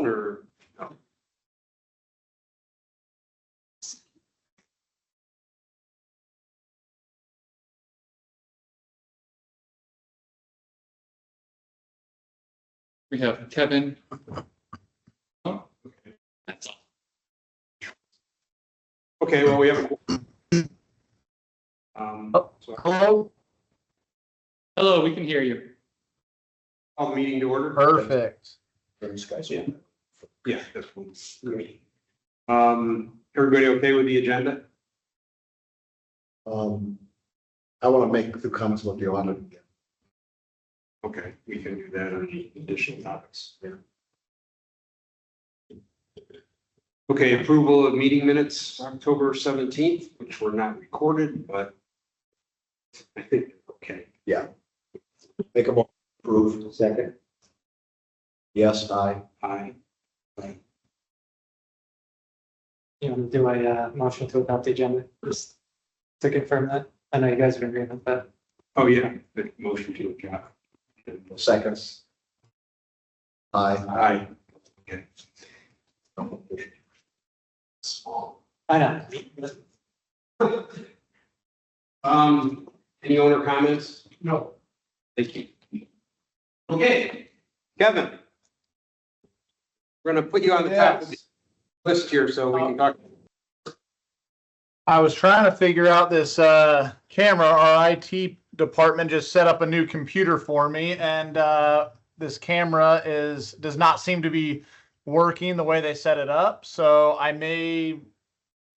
or no? We have Kevin. Oh, okay. That's all. Okay, well, we have. Hello? Hello, we can hear you. Call the meeting to order. Perfect. Yeah, that's me. Everybody okay with the agenda? I want to make a few comments about the audit. Okay, we can do that on the additional topics. Yeah. Okay, approval of meeting minutes, October 17th, which were not recorded, but I think, okay. Make a motion to approve. Second. Yes, aye. Aye. You want to do a motion to adopt the agenda, just to confirm that? I know you guys are in agreement, but Oh, yeah, the motion to adopt. Seconds. Aye. Aye. Okay. I know. Any owner comments? No. Thank you. Okay, Kevin. We're gonna put you on the top of the list here so we can talk. I was trying to figure out this camera. Our IT department just set up a new computer for me, and this camera does not seem to be working the way they set it up. So I may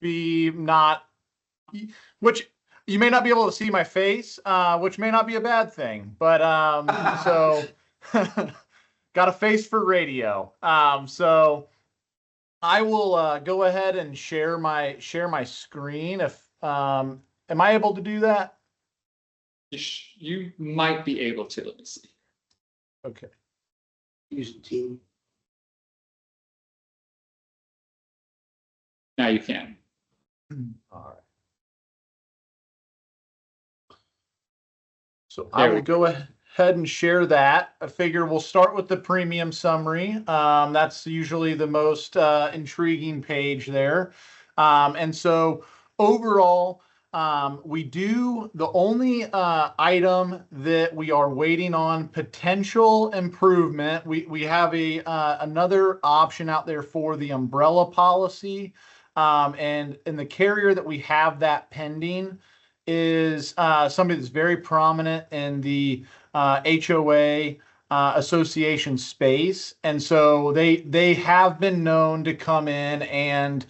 be not, which you may not be able to see my face, which may not be a bad thing. But so got a face for radio. So I will go ahead and share my screen. If am I able to do that? You might be able to. Let me see. Okay. Use team. Now you can. All right. So There I we will go ahead and share that. I figure we'll start with the premium summary. That's usually the most intriguing page there. And so overall, the only item that we are waiting on potential improvement. We have another option out there for the umbrella policy. And the carrier that we have that pending is somebody that's very prominent in the HOA association space. And so they have been known to come in and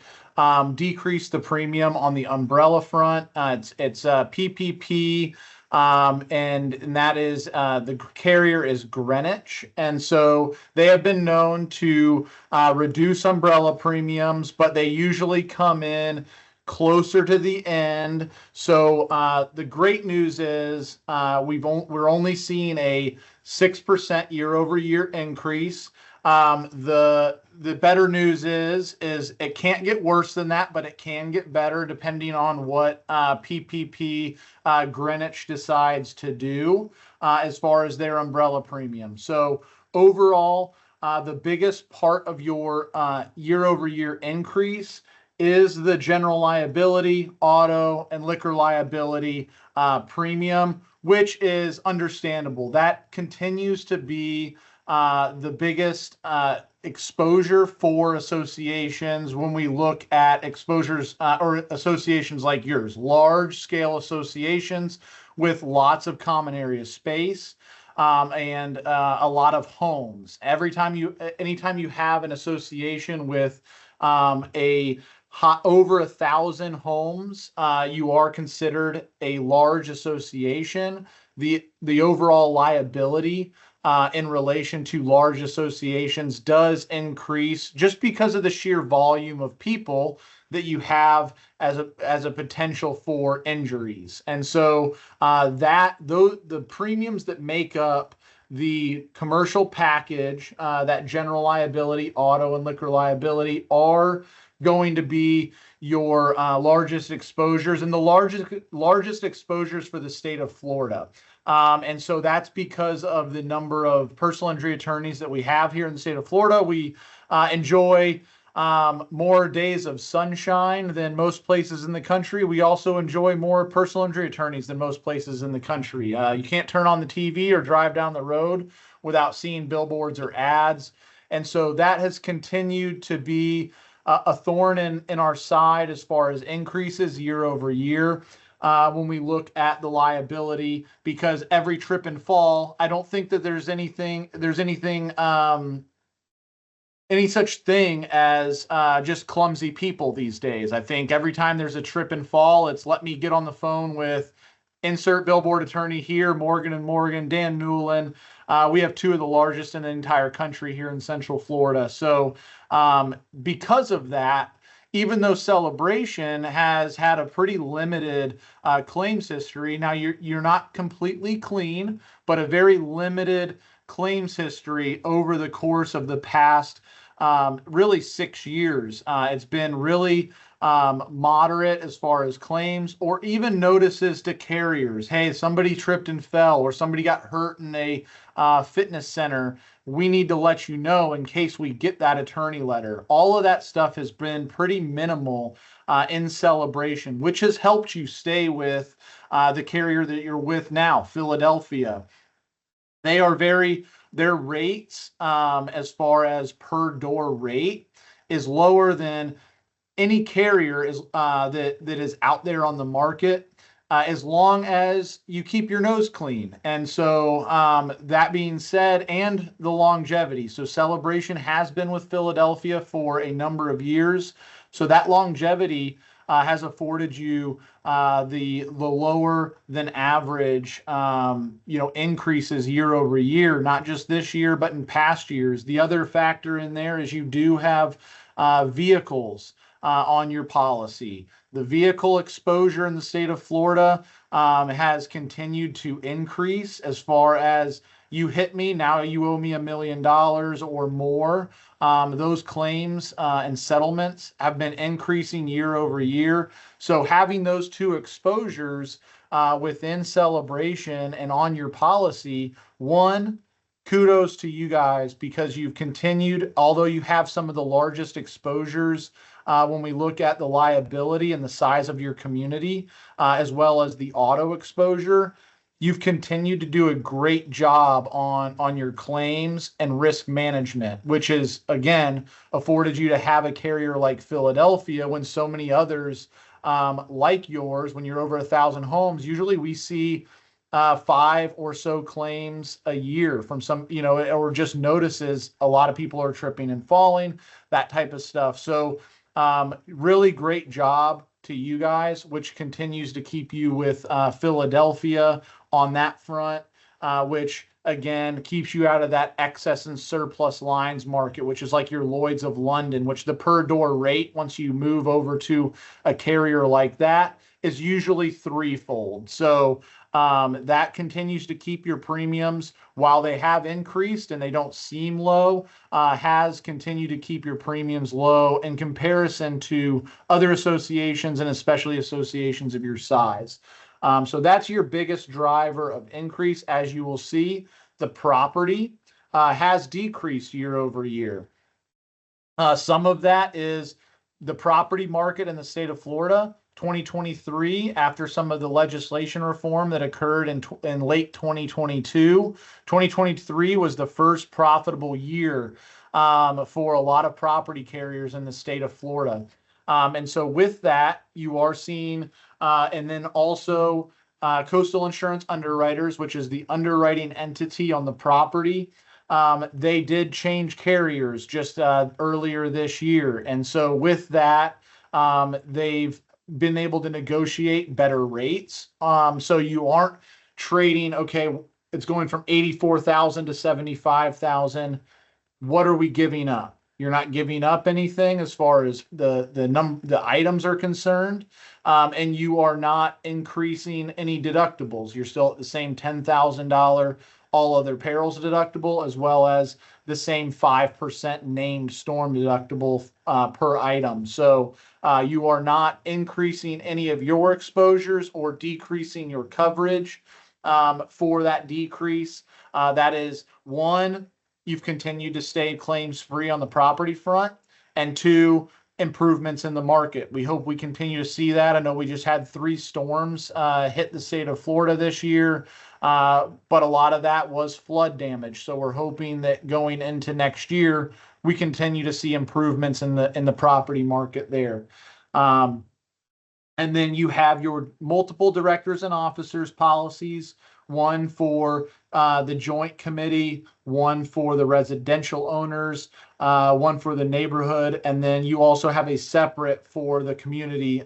decrease the premium on the umbrella front. It's PPP, and that is the carrier is Greenwich. And so they have been known to reduce umbrella premiums, but they usually come in closer to the end. So the great news is we're only seeing a 6% year-over-year increase. The better news is it can't get worse than that, but it can get better depending on what PPP Greenwich decides to do as far as their umbrella premium. So overall, the biggest part of your year-over-year increase is the general liability, auto, and liquor liability premium, which is understandable. That continues to be the biggest exposure for associations when we look at exposures or associations like yours, large scale associations with lots of common area space and a lot of homes. Anytime you have an association with over 1,000 homes, you are considered a large association. The overall liability in relation to large associations does increase just because of the sheer volume of people that you have as a potential for injuries. And so the premiums that make up the commercial package, that general liability, auto, and liquor liability are going to be your largest exposures, and the largest exposures for the state of Florida. And so that's because of the number of personal injury attorneys that we have here in the state of Florida. We enjoy more days of sunshine than most places in the country. We also enjoy more personal injury attorneys than most places in the country. You can't turn on the TV or drive down the road without seeing billboards or ads. And so that has continued to be a thorn in our side as far as increases year over year. When we look at the liability, because every trip and fall, I don't think that there's anything, any such thing as just clumsy people these days. I think every time there's a trip and fall, it's let me get on the phone with insert billboard attorney here, Morgan & Morgan, Dan Newland. We have two of the largest in the entire country here in Central Florida. So because of that, even though Celebration has had a pretty limited claims history, now you're not completely clean, but a very limited claims history over the course of the past really 6 years. It's been really moderate as far as claims or even notices to carriers. Hey, somebody tripped and fell or somebody got hurt in a fitness center. We need to let you know in case we get that attorney letter. All of that stuff has been pretty minimal in Celebration, which has helped you stay with the carrier that you're with now, Philadelphia. Their rates as far as per door rate is lower than any carrier that is out there on the market, as long as you keep your nose clean. And so that being said, and the longevity. So Celebration has been with Philadelphia for a number of years. So that longevity has afforded you the lower than average increases year over year, not just this year, but in past years. The other factor in there is you do have vehicles on your policy. The vehicle exposure in the state of Florida has continued to increase. As far as you hit me, now you owe me $1 million or more. Those claims and settlements have been increasing year over year. So having those two exposures within Celebration and on your policy, one, kudos to you guys because you've continued, although you have some of the largest exposures when we look at the liability and the size of your community, as well as the auto exposure, you've continued to do a great job on your claims and risk management, which is, again, afforded you to have a carrier like Philadelphia when so many others like yours, when you're over 1,000 homes, usually we see 5 or so claims a year from some, or just notices a lot of people are tripping and falling, that type of stuff. So really great job to you guys, which continues to keep you with Philadelphia on that front, which again keeps you out of that excess and surplus lines market, which is like your Lloyd's of London, which the per door rate, once you move over to a carrier like that, is usually threefold. So that continues to keep your premiums, while they have increased and they don't seem low, has continued to keep your premiums low in comparison to other associations and especially associations of your size. So that's your biggest driver of increase. As you will see, the property has decreased year over year. Some of that is the property market in the state of Florida. 2023, after some of the legislation reform that occurred in late 2022, 2023 was the first profitable year for a lot of property carriers in the state of Florida. And so with that, you are seeing, and then also Coastal Insurance Underwriters, which is the underwriting entity on the property, they did change carriers just earlier this year. And so with that, they've been able to negotiate better rates. So you aren't trading, okay, it's going from 84,000 to 75,000. What are we giving up? You're not giving up anything as far as the items are concerned. And you are not increasing any deductibles. You're still at the same $10,000 all other perils deductible, as well as the same 5% named storm deductible per item. So you are not increasing any of your exposures or decreasing your coverage. for that decrease. That is one, you've continued to stay claims free on the property front, and two, improvements in the market. We hope we continue to see that. I know we just had 3 storms hit the state of Florida this year, but a lot of that was flood damage. So we're hoping that going into next year, we continue to see improvements in the property market there. And then you have your multiple directors and officers policies, one for the joint committee, one for the residential owners, one for the neighborhood, and then you also have a separate for the community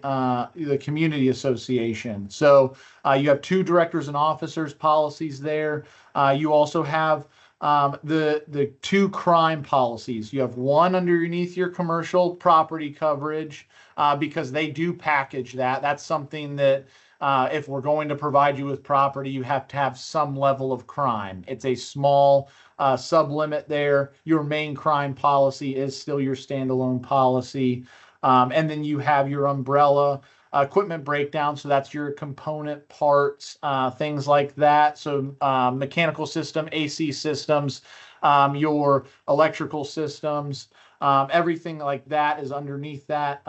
association. So you have 2 directors and officers policies there. You also have the 2 crime policies. You have one underneath your commercial property coverage, because they do package that. That's something that if we're going to provide you with property, you have to have some level of crime. It's a small sublimit there. Your main crime policy is still your standalone policy. And then you have your umbrella equipment breakdown. So that's your component parts, things like that. So mechanical system, AC systems, your electrical systems, everything like that is underneath that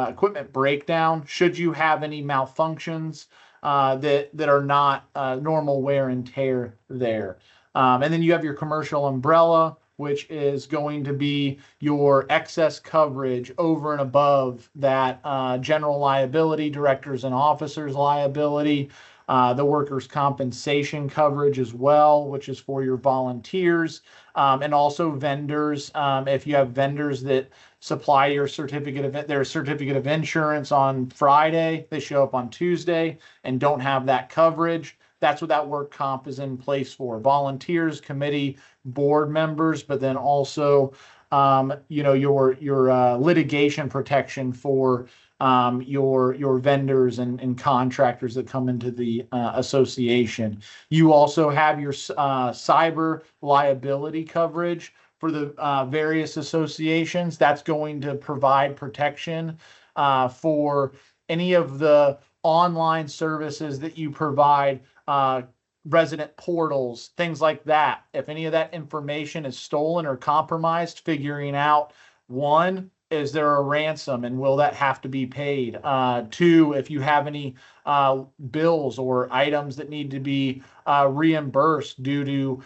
equipment breakdown. Should you have any malfunctions that are not normal wear and tear there. And then you have your commercial umbrella, which is going to be your excess coverage over and above that general liability, directors and officers liability, the workers' compensation coverage as well, which is for your volunteers, and also vendors. If you have vendors that supply your their certificate of insurance on Friday, they show up on Tuesday and don't have that coverage, that's what that work comp is in place for. Volunteers, committee, board members, but then also, your litigation protection for your vendors and contractors that come into the association. You also have your cyber liability coverage for the various associations. That's going to provide protection for any of the online services that you provide, resident portals, things like that. If any of that information is stolen or compromised, figuring out, one, is there a ransom and will that have to be paid? 2, if you have any bills or items that need to be reimbursed due to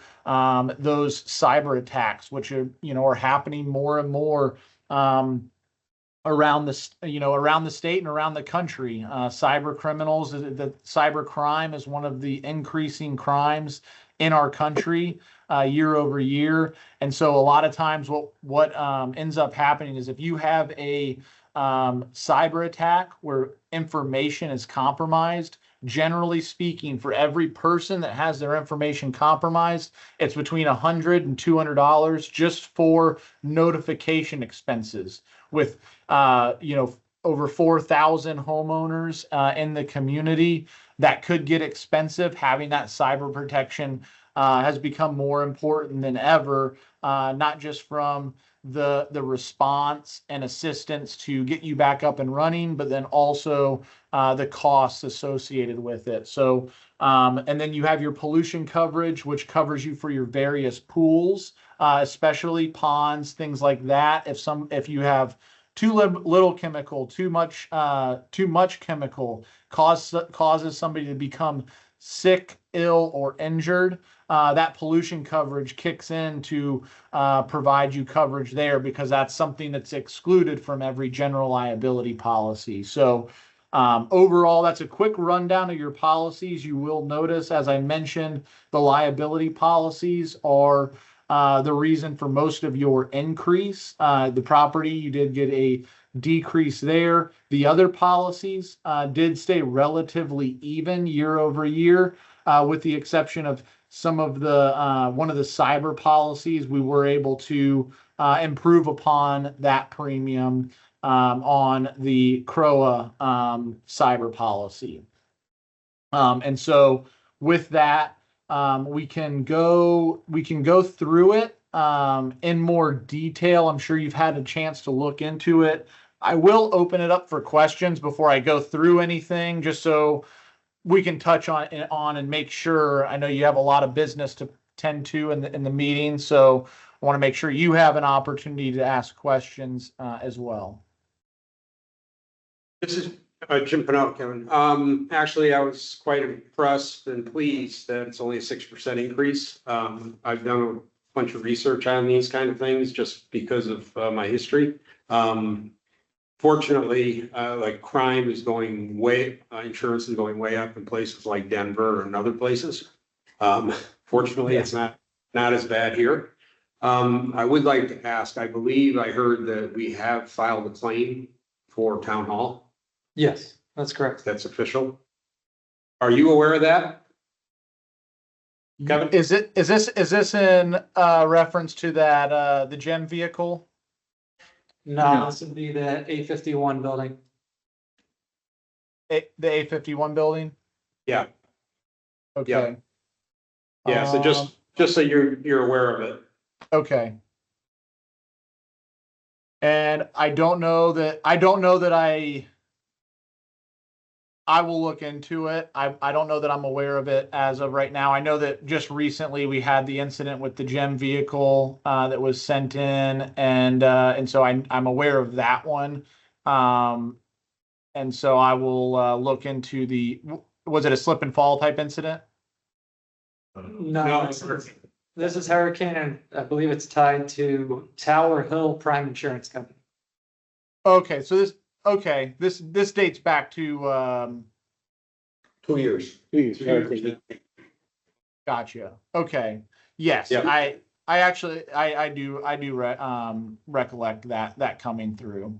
those cyber attacks, which are happening more and more around the state and around the country. Cyber criminals, the cyber crime is one of the increasing crimes in our country year over year. And so a lot of times what ends up happening is if you have a cyber attack where information is compromised, generally speaking, for every person that has their information compromised, it's between $100 and $200 just for notification expenses. With over 4,000 homeowners in the community, that could get expensive. Having that cyber protection has become more important than ever, not just from the response and assistance to get you back up and running, but then also the costs associated with it. So, and then you have your pollution coverage, which covers you for your various pools, especially ponds, things like that. If you have too little chemical, too much chemical causes somebody to become sick, ill, or injured, that pollution coverage kicks in to provide you coverage there, because that's something that's excluded from every general liability policy. So overall, that's a quick rundown of your policies. You will notice, as I mentioned, the liability policies are the reason for most of your increase. The property, you did get a decrease there. The other policies did stay relatively even year over year, with the exception of some of the one of the cyber policies. We were able to improve upon that premium on the CROA cyber policy. And so with that, we can go through it in more detail. I'm sure you've had a chance to look into it. I will open it up for questions before I go through anything, just so we can touch on and make sure. I know you have a lot of business to tend to in the meeting, so I want to make sure you have an opportunity to ask questions as well. This is Jim Pinot, Kevin. Actually, I was quite impressed and pleased that it's only a 6% increase. I've done a bunch of research on these kind of things just because of my history. Fortunately, like crime is going insurance is going way up in places like Denver and other places. Fortunately, it's not as bad here. I would like to ask, I believe I heard that we have filed a claim for town hall. Yes, that's correct. That's official. Are you aware of that? Kevin? Is this in reference to that the GEM vehicle? No, this would be the A51 building. The A51 building? Yeah, Okay. yeah. So just so you're aware of it. Okay. And I don't know that I will look into it. I don't know that I'm aware of it as of right now. I know that just recently we had the incident with the GEM vehicle that was sent in, and so I'm aware of that one. And so I will look into was it a slip and fall type incident? No, this is Hurricane, and I believe it's tied to Tower Hill Prime Insurance Company. Okay, so this dates back to 2 years. gotcha. Okay. Yes, Yeah. I actually I do recollect that coming through.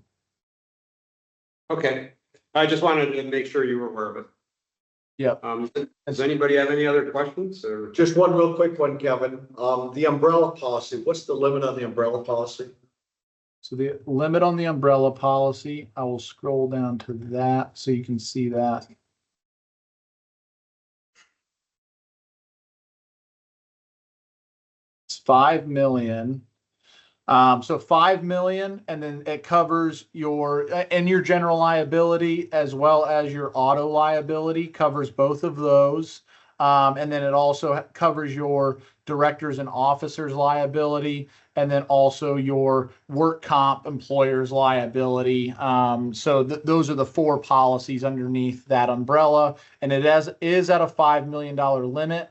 Okay. I just wanted to make sure you were aware of it. Yep. Does anybody have any other questions or? Just one real quick one, Kevin. The umbrella policy, what's the limit on the umbrella policy? So the limit on the umbrella policy, I will scroll down to that so you can see that. It's 5 million. So 5 million, and then it covers your general liability as well as your auto liability, covers both of those. And then it also covers your directors and officers liability, and then also your work comp employers liability. So those are the 4 policies underneath that umbrella, and it is at a $5 million limit.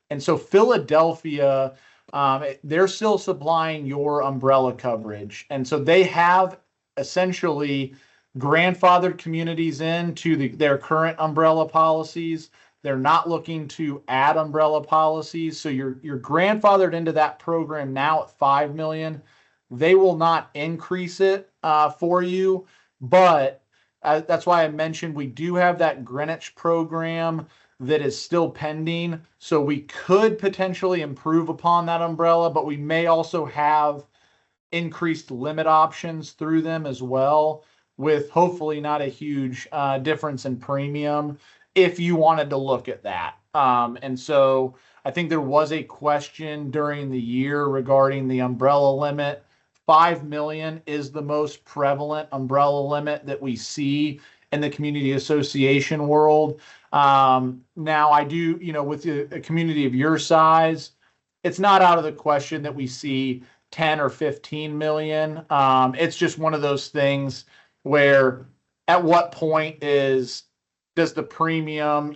And so Philadelphia, they're still supplying your umbrella coverage. And so they have essentially grandfathered communities into their current umbrella policies. They're not looking to add umbrella policies. So you're grandfathered into that program now at 5 million. They will not increase it for you, but that's why I mentioned we do have that Greenwich program that is still pending. So we could potentially improve upon that umbrella, but we may also have increased limit options through them as well, with hopefully not a huge difference in premium if you wanted to look at that. And so I think there was a question during the year regarding the umbrella limit. 5 million is the most prevalent umbrella limit that we see in the community association world. Now I do, with a community of your size, it's not out of the question that we see 10 or 15 million. It's just one of those things where at what point does the premium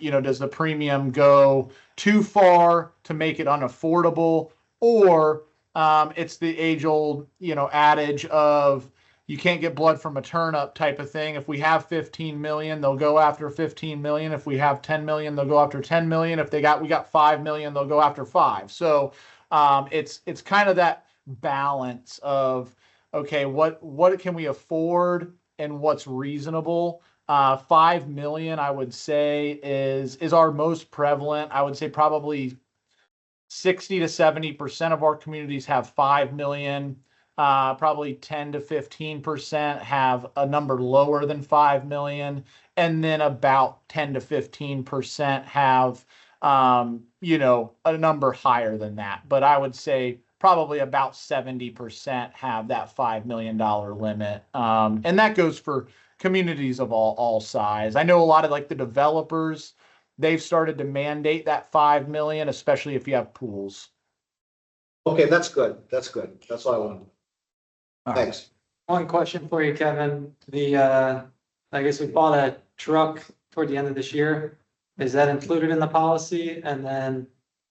go too far to make it unaffordable, or it's the age old, adage of you can't get blood from a turnip type of thing. If we have 15 million, they'll go after 15 million. If we have 10 million, they'll go after 10 million. If we got 5 million, they'll go after 5. So it's kind of that balance of, okay, what can we afford and what's reasonable. 5 million, I would say, is our most prevalent. I would say probably 60 to 70% of our communities have 5 million. Probably 10 to 15% have a number lower than 5 million. And then about 10 to 15% have, a number higher than that. But I would say probably about 70% have that $5 million limit. And that goes for communities of all size. I know a lot of like the developers, they've started to mandate that 5 million, especially if you have pools. Okay, that's good. That's good. That's all I wanted. All right. Thanks. One question for you, Kevin. I guess we bought a truck toward the end of this year. Is that included in the policy? And then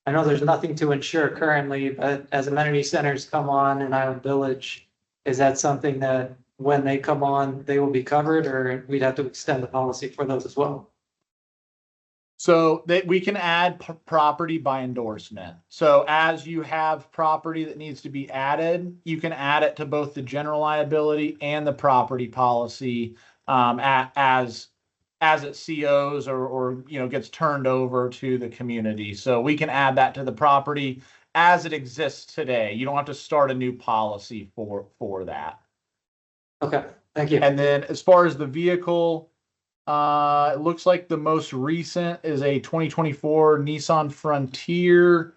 I know there's nothing to insure currently, but as amenity centers come on in Island Village, is that something that when they come on, they will be covered, or we'd have to extend the policy for those as well? So that we can add property by endorsement. So as you have property that needs to be added, you can add it to both the general liability and the property policy as it COs or gets turned over to the community. So we can add that to the property as it exists today. You don't have to start a new policy for that. Okay, thank you. And then as far as the vehicle, it looks like the most recent is a 2024 Nissan Frontier.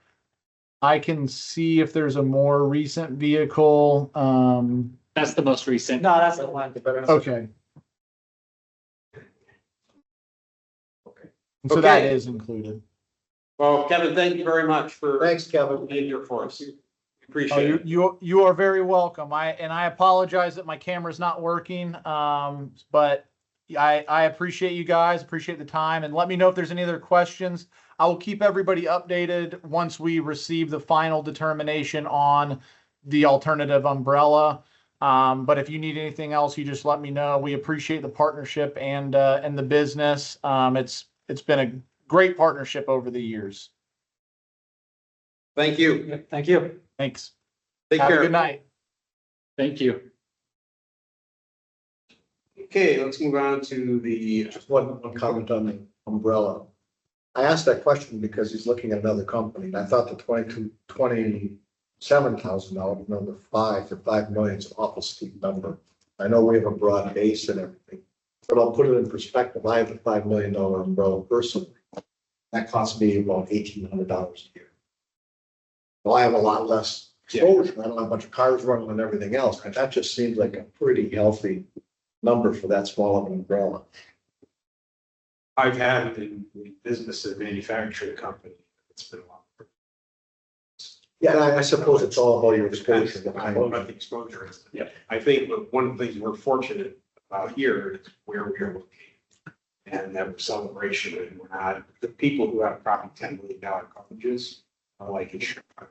I can see if there's a more recent vehicle. That's the most recent. No, that's the one. Okay. So that Okay. is included. Well, Kevin, thank you very much for Thanks, Kevin. being here for us. Oh, Appreciate it. you are very welcome. I apologize that my camera's not working. But I appreciate you guys, appreciate the time, and let me know if there's any other questions. I will keep everybody updated once we receive the final determination on the alternative umbrella. But if you need anything else, you just let me know. We appreciate the partnership and the business. It's been a great partnership over the years. Thank you. Thank you. Thanks. Take Have a care. good night. Thank you. Okay, let's move on to the, Just one comment on the umbrella. I asked that question because he's looking at another company, and I thought the $27,000 number, for 5 million is an awful steep number. I know we have a broad base and everything, but I'll put it in perspective. I have a $5 million umbrella personally. That costs me about $1,800 a year. Well, I have a lot less exposure. I don't have a bunch of cars running and everything else, but that just seems like a pretty healthy number for that small of an umbrella. I've had in business and manufacturing company. It's been a lot. Yeah, and I suppose it's all about your Depends exposure. on what the exposure is. Yeah. I think that one of the things we're fortunate about here is where we are located. And that celebration, and we're not, the people who have probably $10 million coverages are like in Chicago.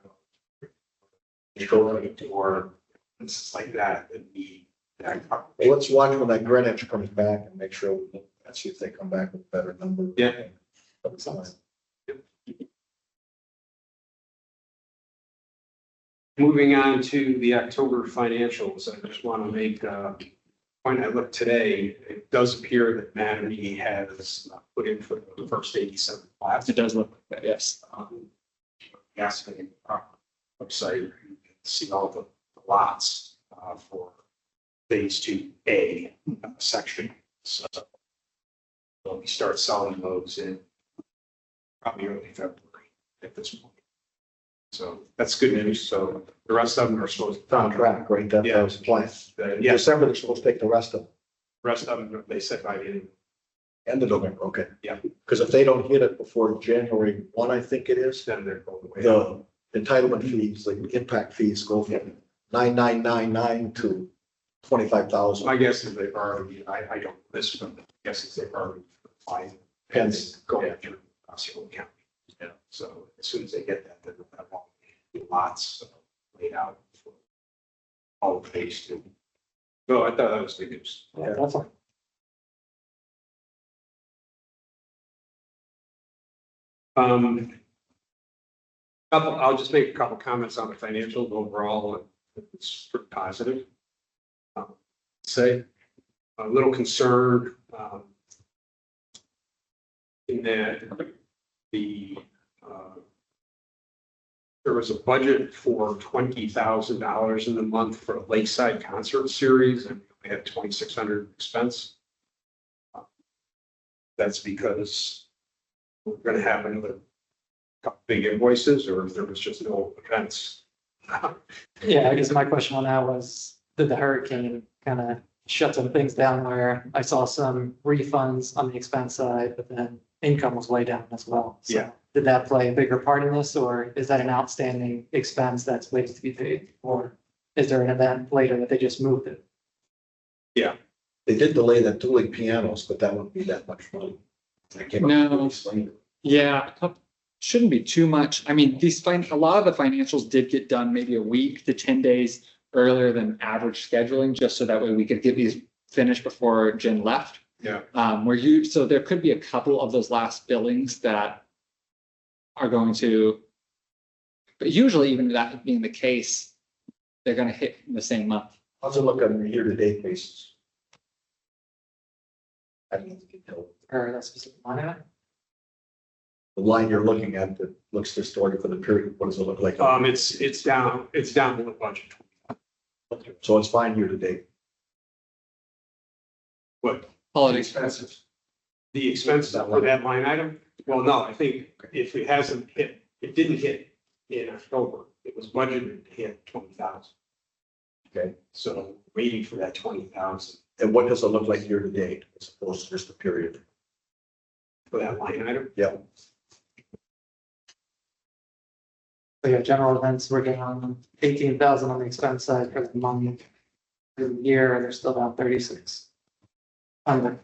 Or places like that need that coverage. Well, let's watch when that Greenwich comes back and make sure, let's see if they come back with a better number. Yeah. That's fine. Moving on to the October financials, I just want to make a point. I looked today, it does appear that Mattamy has put in for the first 87 class. It does look like that, yes. Yes, the website, you can see all the lots for phase 2A section. So we start selling those in probably early February at this point. So that's good news. So the rest of them are supposed It's on to. track, right? That was the plan. Yeah, December, they're supposed to take the rest of them. rest of them, they said by the end. End of November, okay. Yeah. Because if they don't hit it before January 1, I think it is, Then they're going away. the entitlement fees, the impact fees go from 9,999 to 25,000. My guess is they've already, I don't, this, but my guess is they've already filed. Pens. Going through Osceola County. Yeah. So as soon as they get that, then that will be lots laid out for all of phase 2. So I thought that was good news. Yeah, definitely. I'll just make a couple comments on the financials overall. It's pretty positive. Say, a little concerned in that there was a budget for $20,000 in the month for a Lakeside concert series, and we had 2,600 expense. That's because we're going to have another couple big invoices, or if there was just no events. Yeah, I guess my question on that was, did the hurricane kind of shut some things down where I saw some refunds on the expense side, but then income was way down as well. So Yeah. did that play a bigger part in this, or is that an outstanding expense that's waiting to be paid? Or is there an event later that they just moved it? They did delay the dueling pianos, but that wouldn't be that much money. I came up with No. these later. Yeah, shouldn't be too much. I mean, a lot of the financials did get done maybe a week to 10 days earlier than average scheduling, just so that way we could get these finished before Jen left. Yeah. So there could be a couple of those last billings that are going to, but usually even that being the case, they're gonna hit in the same month. How's it look on a year-to-date basis? I mean, you know, Or that specific line item? the line you're looking at that looks distorted for the period, what does it look like? It's down to the budget. So it's fine year-to-date. What, Holiday expenses? The expenses for that line item? Well, no, I think if it hasn't hit, it didn't hit in October. It was budgeted to hit 20,000. Okay. So waiting for that 20,000 And what does it look like year-to-date as opposed to just the period? for that line item. Yeah, So yeah, general events, we're down 18,000 on the expense side for the month. For the year, they're still down 36. Under,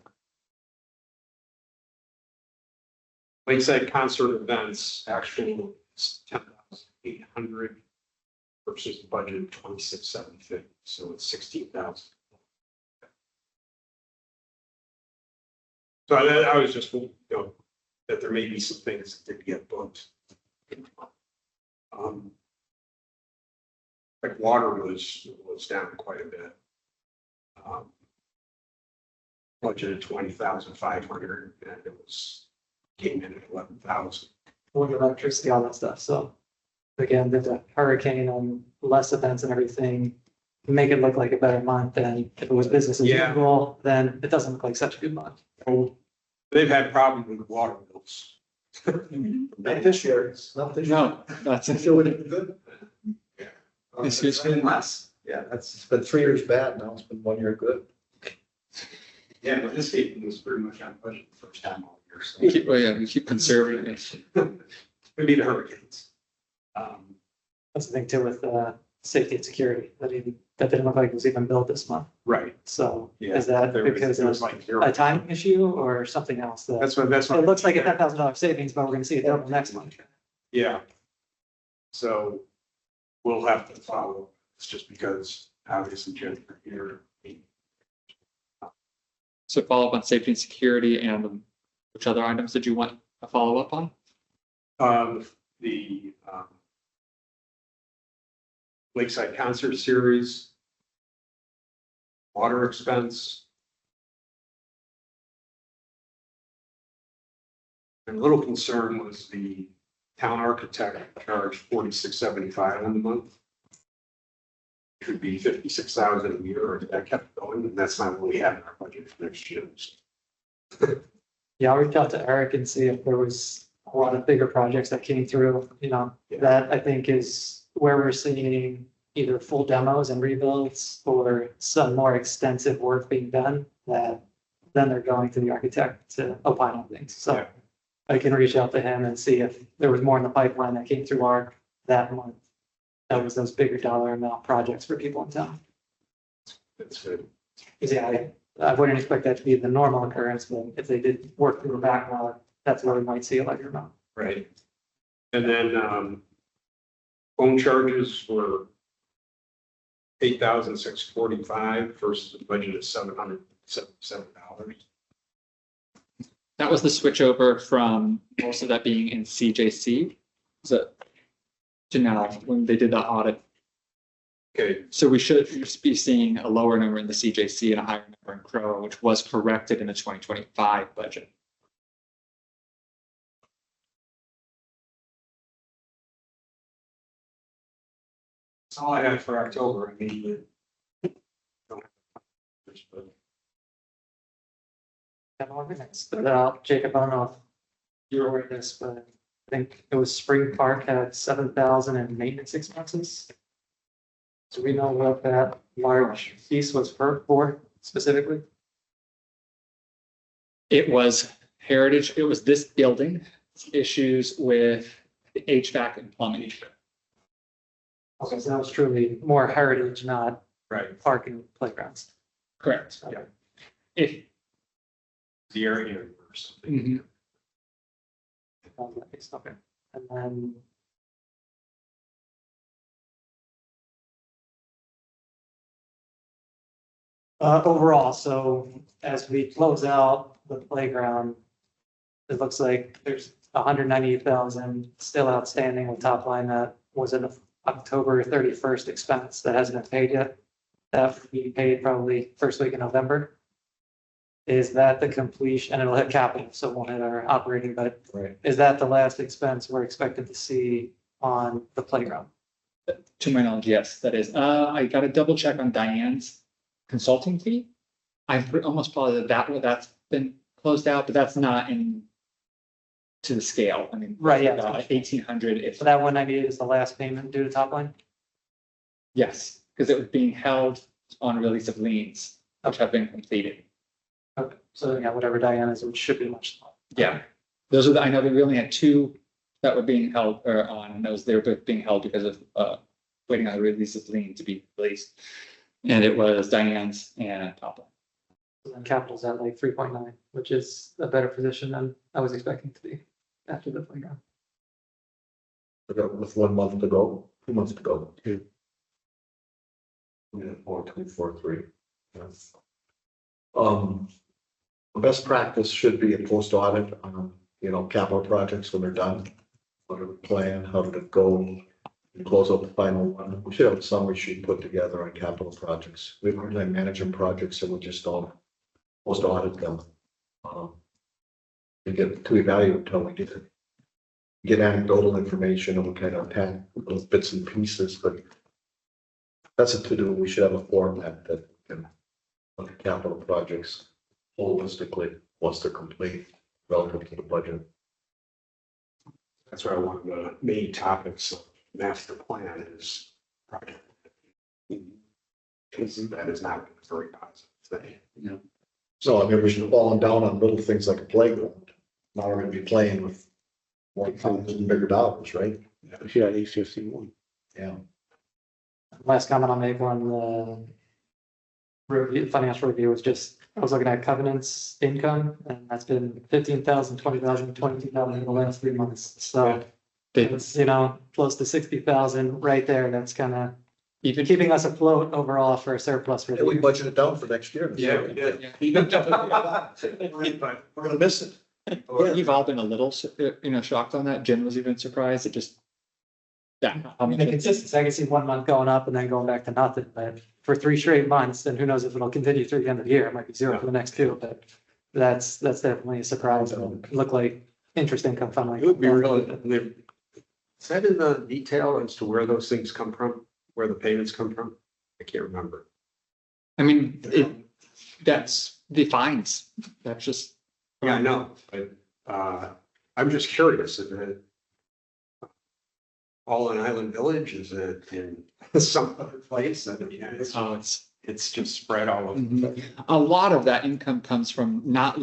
Lakeside concert events actually is 10,800 versus the budget of 26,750. So it's 16,000. So I was just, that there may be some things that did get booked. Like water was down quite a bit. Budgeted 20,500 and it came in at 11,000. with electricity, all that stuff, so. Again, with the hurricane and less events and everything, make it look like a better month than if it was business as Yeah. usual, then it doesn't look like such a good month. Oh, they've had problems with water bills. not this year, it's not this year. No, that's This year would have been good. This year's been less. Yeah, it's been 3 years bad, now it's been 1 year good. Yeah, but this statement was pretty much on budget the first time all year. So we keep conservative. maybe the hurricanes. That's the thing too with safety and security, that didn't look like it was even built this month, Right. so Yeah. is that There was- because there was of like zero. a timing issue or something else? That That's what. it looks like a $10,000 savings, but we're gonna see it double next month. Yeah. So we'll have to follow. It's just because obviously Jen here. So follow up on safety and security, and which other items did you want a follow up on? The Lakeside Concert Series. Water expense. And a little concern was the town architect charged 4675 in the month. Could be 56,000 a year, or that kept going, and that's not what we have in our budget for next year. Yeah, I'll reach out to Eric and see if there was a lot of bigger projects that came through, Yeah. that I think is where we're seeing either full demos and rebuilds or some more extensive work being done that then they're going to the architect to opine on things. So Yeah. I can reach out to him and see if there was more in the pipeline that came through ARC that month. That was those bigger dollar amount projects for people in town. That's good. 'Cause yeah, I wouldn't expect that to be the normal occurrence, but if they did work through the backlog, that's where we might see a larger amount. Right. And then phone charges were 8,645 versus a budget of $777. That was the switch over from most of that being in CJC. So to now, when they did the audit. Okay, So we should be seeing a lower number in the CJC and a higher number in Crow, which was corrected in the 2025 budget. that's all I had for October. I mean. Got more minutes, but Jacob, I don't know if you're aware of this, but I think it was Spring Park had 7,000 in maintenance expenses. Do we know what that large piece was for specifically? It was Heritage, it was this building, issues with the HVAC and plumbing. Okay, so that was truly more heritage, not Right. parking playgrounds. Correct. Yeah. If, The area or something. mhm. Okay, and then. Overall, so as we close out the playground, it looks like there's 198,000 still outstanding with top line that was an October 31st expense that hasn't been paid yet. That will be paid probably first week in November. Is that the completion, and it'll hit capital, so it won't hit our operating, but Right. is that the last expense we're expected to see on the playground? To my knowledge, yes, that is. I got to double check on Diane's consulting fee. I'm almost positive that's been closed out, but that's not in to the scale. I mean, Right, yeah. 1,800 if, So that 198 is the last payment due to top line? yes, because it was being held on release of liens, which have been completed. Okay, so yeah, whatever Diana's, which should be much smaller. Yeah, those are the, I know that we only had two that were being held or on, those, they were both being held because of waiting on the release of lien to be released. And it was Diane's and Top Line. And then capital's at like 3.9, which is a better position than I was expecting to be after the playground. With 1 month to go, 2 months to go. Yeah, 4, 3. The best practice should be a post audit on, capital projects when they're done. What did we plan? How did it go? We close up the final one. We should have a summary sheet put together on capital projects. We don't really manage them projects and we just don't post audit them. We get to evaluate until we get anecdotal information and we kind of attack little bits and pieces, but that's a to-do. We should have a format that can look at capital projects holistically once they're complete relative to the budget. That's why one of the main topics of master plan is project. Because that is not a very positive thing. So I mean, we should have fallen down on little things like a playground. Now we're gonna be playing with more funds and bigger dollars, right? Yeah, 851. Yeah. Last comment I'll make on the review, financial review was just, I was looking at covenants income, and that's been 15,000, 20,000, 22,000 in the last 3 months. So it's, close to 60,000 right there. That's kind of Even keeping us afloat overall for a surplus for And the we year. budgeted down for next year. We're gonna miss it. We've all been a little, shocked on that. Jen was even surprised. It just. That, I mean, the consistency, I can see 1 month going up and then going back to nothing, but for 3 straight months, and who knows if it'll continue through the end of the year, it might be zero for the next 2, but that's definitely a surprise. It'll look like interest income finally. It would be really, is that in the detail as to where those things come from, where the payments come from? I can't remember. I mean, that's the fines. That's just. Yeah, I know, but I'm just curious, is it all in Island Village? Is it in some other place? I mean, it's just spread all over. A lot of that income comes from not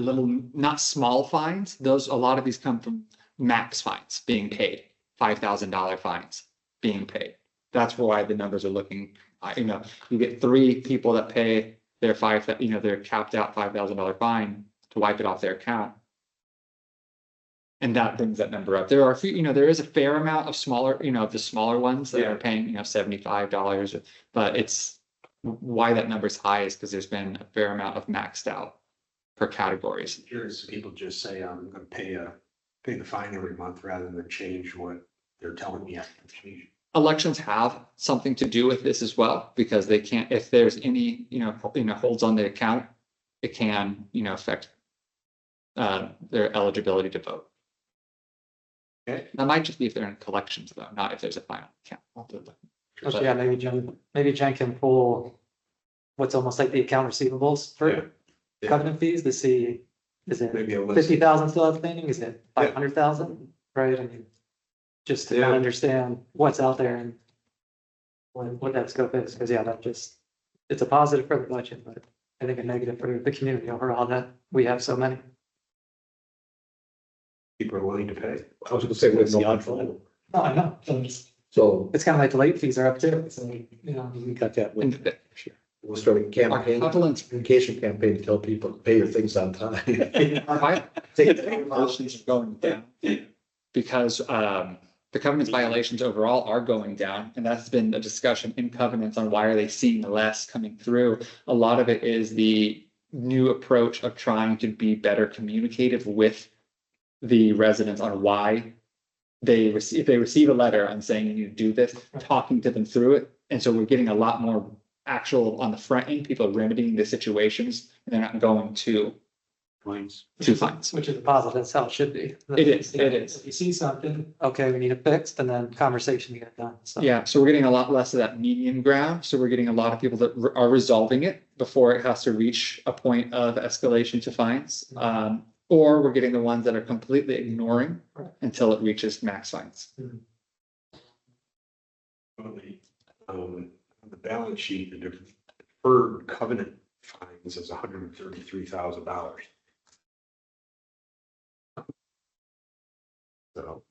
small fines. A lot of these come from max fines being paid, $5,000 fines being paid. That's why the numbers are looking, you get 3 people that pay their their capped out $5,000 fine to wipe it off their account. And that brings that number up. There are a few, there is a fair amount of smaller, the smaller ones that are paying, $75, but it's why that number's high is because there's been a fair amount of maxed out per categories. Curious, people just say, I'm gonna pay the fine every month rather than change what they're telling me I can change. Elections have something to do with this as well, because they can't, if there's any, holds on the account, it can, affect their eligibility to vote. Okay. That might just be if they're in collections though, not if there's a final count. Which, yeah, maybe Jen can pull what's almost like the account receivables Yeah. for Yeah. covenant fees to see, is it Maybe a list. 50,000 still outstanding? Is it 500,000? Right? I mean, just to kind Yeah. of understand what's out there and what that scope is, because it's a positive for the budget, but I think a negative for the community overall that we have so many. people are willing to pay. I was gonna say, we have no control. No, I know. So It's kind of like the late fees are up too, so, you know. We got that. And with- we'll start a our campaign, covenants, communication campaign to tell people to pay your things on time. our violations are going down. Because the covenants violations overall are going down, and that's been a discussion in covenants on why are they seeing less coming through. A lot of it is the new approach of trying to be better communicative with the residents on why they receive, if they receive a letter and saying you need to do this, talking to them through it. And so we're getting a lot more actual on the front end, people remedying the situations, and they're not going to Fines. fines. Which is a positive, that's how it should be. It is, it is. If you see something, okay, we need it fixed, and then conversation get done, so. Yeah, so we're getting a lot less of that median ground. So we're getting a lot of people that are resolving it before it has to reach a point of escalation to fines. Or we're getting the ones that are completely ignoring Right. until it reaches max fines. On the balance sheet, the deferred covenant fines is $133,000. So,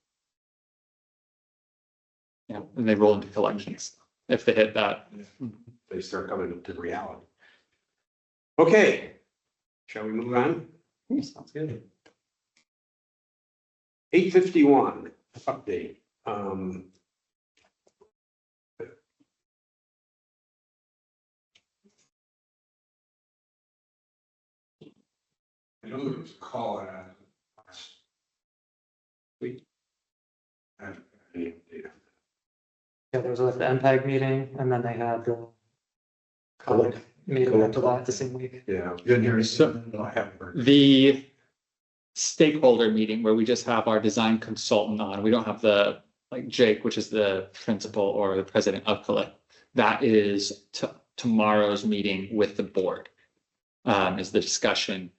Yeah, and they roll into collections if they hit that. they start coming into reality. Okay, shall we move on? Sounds good. 851, update. I know there was a call at last week. I haven't got any update. Yeah, there was with the MPEG meeting, and then they had the Collect. meeting after that the same week. Yeah. You didn't hear So- No, I haven't heard. The stakeholder meeting where we just have our design consultant on, we don't have the, like Jake, which is the principal or the president of Collect. That is tomorrow's meeting with the board. Is the discussion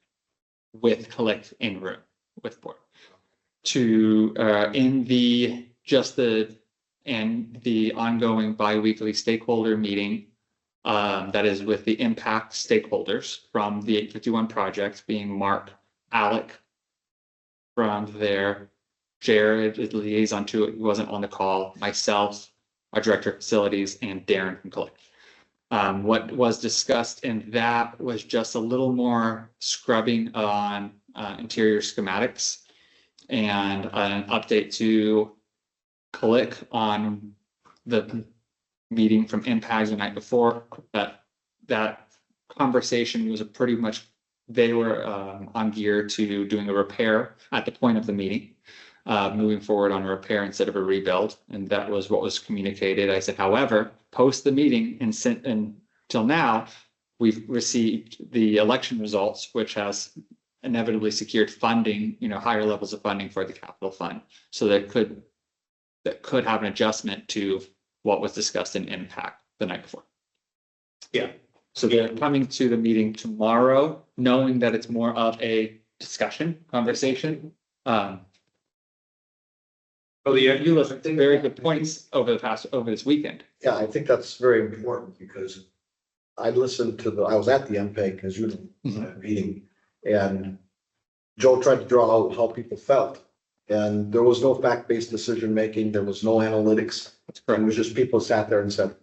with Collect in room with board. To, in the, just the, and the ongoing bi-weekly stakeholder meeting. That is with the impact stakeholders from the 851 project being Mark, Alec. From there, Jared is liaison to it, he wasn't on the call, myself, our director of facilities, and Darren from Collect. What was discussed in that was just a little more scrubbing on interior schematics. And an update to Collect on the meeting from Impact the night before, that conversation was a pretty much, they were on gear to doing a repair at the point of the meeting. Moving forward on a repair instead of a rebuild, and that was what was communicated. I said, however, post the meeting and until now, we've received the election results, which has inevitably secured funding, higher levels of funding for the capital fund. So that could have an adjustment to what was discussed in Impact the night before. Yeah. So they're coming to the meeting tomorrow, knowing that it's more of a discussion, conversation. Well, You listened to very good points over this weekend. Yeah, I think that's very important because I listened to I was at the MPEG, as you know, meeting, and Joe tried to draw out how people felt. And there was no fact-based decision-making, there was no analytics. That's It was just people sat there and said,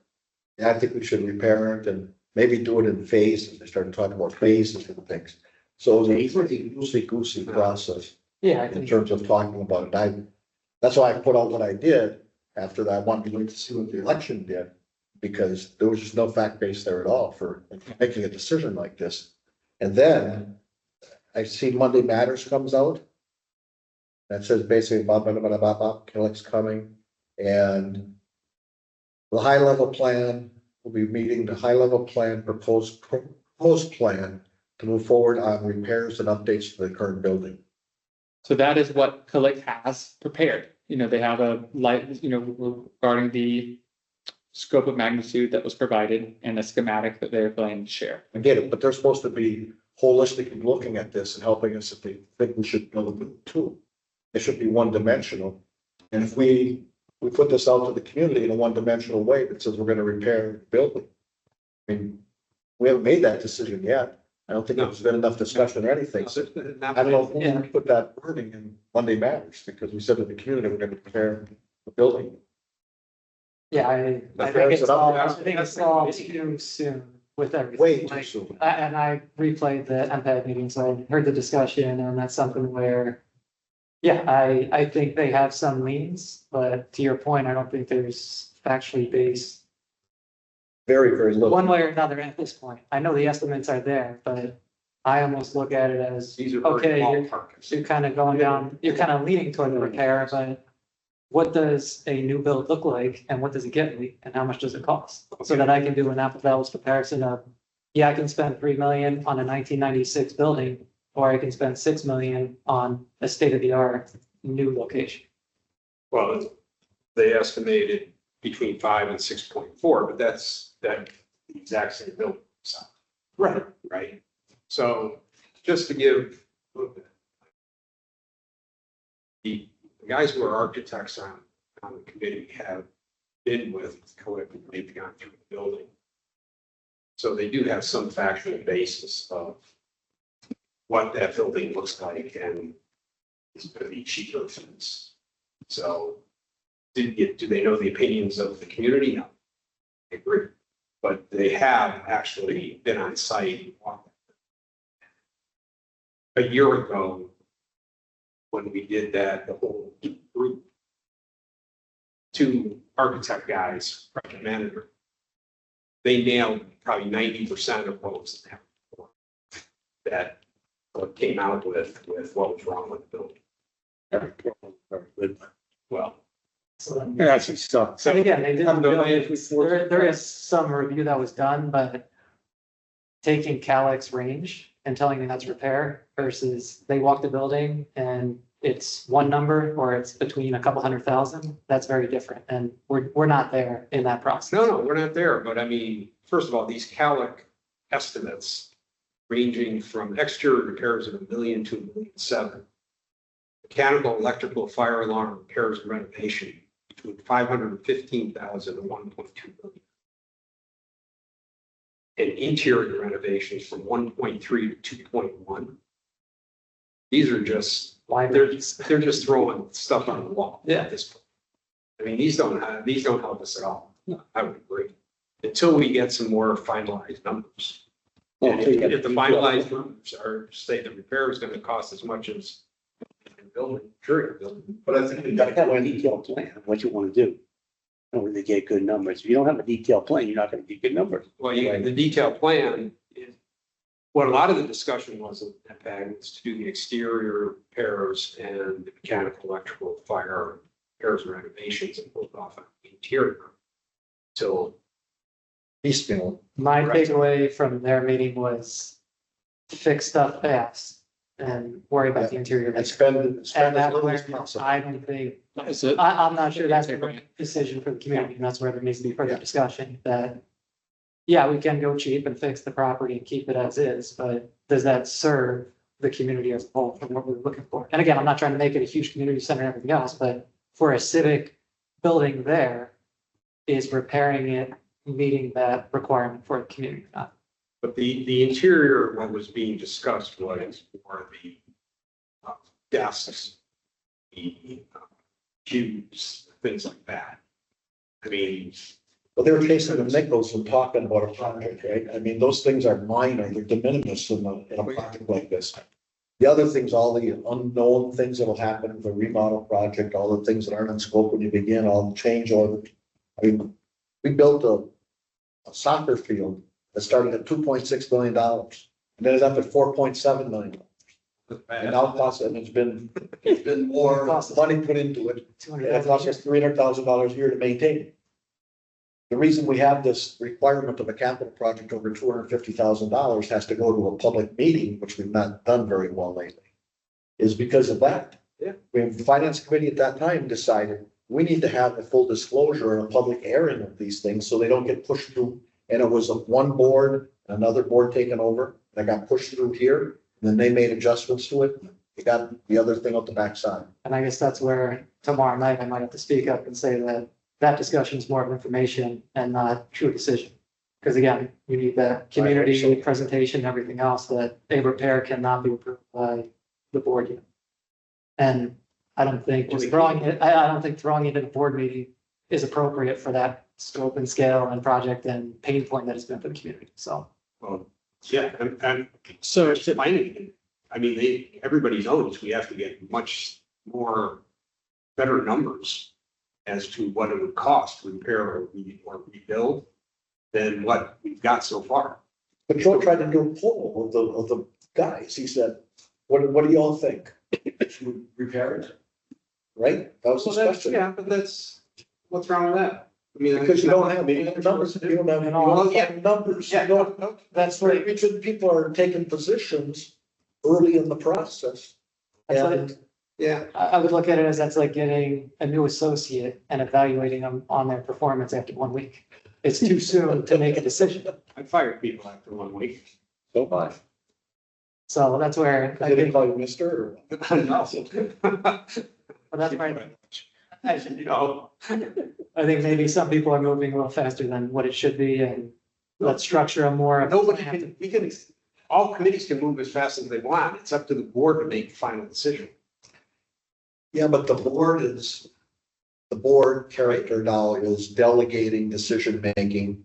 yeah, I think we should repair it and maybe do it in phases. They started talking about phases and things. So it was a pretty loosey-goosey process Yeah, I in think, terms of talking about it. That's why I put out what I did after that. I wanted to wait to see what the election did. Because there was just no fact base there at all for making a decision like this. And then I see Monday Matters comes out. That says basically Collect's coming, and the high level plan, will be meeting the high level plan, proposed plan to move forward on repairs and updates to the current building. So that is what Collect has prepared. They have a regarding the scope of magnitude that was provided and the schematic that they're planning to share. I get it, but they're supposed to be holistic in looking at this and helping us if they think we should build a new tool. It should be one dimensional. And if we put this out to the community in a one dimensional way that says we're gonna repair the building. I mean, we haven't made that decision yet. I don't think there's been enough discussion or anything. So I don't know if we put that wording in Monday Matters, because we said to the community, we're gonna prepare the building. Yeah, I But think there's it's an all, I update. think it's all too soon with everything. Way too Like, soon. And I replayed the MPAC meeting, so I heard the discussion, and that's something where, yeah, I think they have some leans, but to your point, I don't think there's factually based Very, very little. one way or another at this point. I know the estimates are there, but I almost look at it as, These are very okay, ballpark. you're kind of going down, you're kind of leaning toward the repair, but what does a new build look like, and what does it get me, and how much does it cost? So that I can do an apples to apples comparison of, yeah, I can spend 3 million on a 1996 building, or I can spend 6 million on a state of the art new location. Well, they estimated between 5 and 6.4, but that's the exact same building. size. Right. Right? So just to give a little bit. The guys who are architects on the committee have been with Coit, they've gone through the building. So they do have some factual basis of what that building looks like, and it's going to be cheaper for this. So do they know the opinions of the community? No. I agree. But they have actually been on site and walked. A year ago, when we did that, the whole group, 2 architect guys, project manager, they nailed probably 90% of what was in that report. That what came out with what was wrong with the building. Well, So It actually sucks. and again, they didn't, No, there is some review that was done, but taking Calyx range and telling me that's repair versus they walk the building and it's one number or it's between a couple 100,000, that's very different. And we're not there in that process. no, we're not there, but I mean, first of all, these CALIC estimates ranging from exterior repairs of $1 million to $1.7 million. Mechanical, electrical, fire alarm repairs and renovation between 515,000 and 1.2 million. And interior renovations from 1.3 to 2.1. These are just, Why they're just throwing stuff on the wall. Yeah. At this point. I mean, these don't help us at all. I would agree. Until we get some more finalized numbers. Well, And if the finalized numbers are, say the repair is gonna cost as much as the building, sure, you're building. But I think we You gotta gotta have go a in. detailed plan of what you wanna do. In order to get good numbers. If you don't have a detailed plan, you're not gonna get good numbers. Well, the detailed plan is, what a lot of the discussion was in that bag was to do the exterior repairs and the mechanical, electrical, fire repairs and renovations and hold off on the interior. Till, Piecemeal. My Right. takeaway from their meeting was fix stuff fast and worry about the interior. And And spend as that's little as where possible. I don't think, Is it? I'm not sure that's the right decision for the community, and that's where there needs to be further discussion that. Yeah, we can go cheap and fix the property and keep it as is, but does that serve the community as a whole from what we're looking for? And again, I'm not trying to make it a huge community center and everything else, but for a civic building there, is repairing it, meeting that requirement for the community or not? but the interior, what was being discussed was for the desks, the cubes, things like that. I mean, Well, they were chasing the nickels and talking about a project, right? I mean, those things are minor, they're de minimis in a project like this. The other things, all the unknown things that'll happen in the remodel project, all the things that aren't in scope when you begin, all the change orders. I mean, we built a soccer field that started at $2.6 million and ended up at $4.7 million. And now it costs, and it's been more money put into it. And it costs us $300,000 a year to maintain. The reason we have this requirement of a capital project over $250,000 has to go to a public meeting, which we've not done very well lately, is because of that. Yeah. The finance committee at that time decided we need to have a full disclosure and a public airing of these things so they don't get pushed through. And it was one board, another board taken over, that got pushed through here, and then they made adjustments to it. They got the other thing out the backside. And I guess that's where tomorrow night I might have to speak up and say that that discussion is more of information and not true decision. Because again, you need the community presentation, everything else, that a repair cannot be approved by the board yet. And I don't think just throwing it, I don't think throwing it in a board meeting is appropriate for that scope and scale and project and pain point that it's been for the community, so. Well, yeah, and So there's finding, I mean, everybody knows we have to get much more better numbers as to what it would cost to repair or rebuild than what we've got so far. But Joe tried to do a poll of the guys. He said, what do y'all think? Should we repair it? Right? That was the Well, that's, question. yeah, but that's, what's wrong with that? I mean, Because you don't have numbers, you don't have, Well, yeah. numbers. Yeah, You don't, no, that's where people are taking positions early in the process. That's what And yeah, I would look at it as that's like getting a new associate and evaluating them on their performance after 1 week. It's too soon to make a decision. I fired people after 1 week. so bye. So that's where I Did they think, call you mister or? No. but that's where You know, I think maybe some people are moving a little faster than what it should be, and let's structure a more. nobody can, all committees can move as fast as they want. It's up to the board to make the final decision. Yeah, but the board character now is delegating decision-making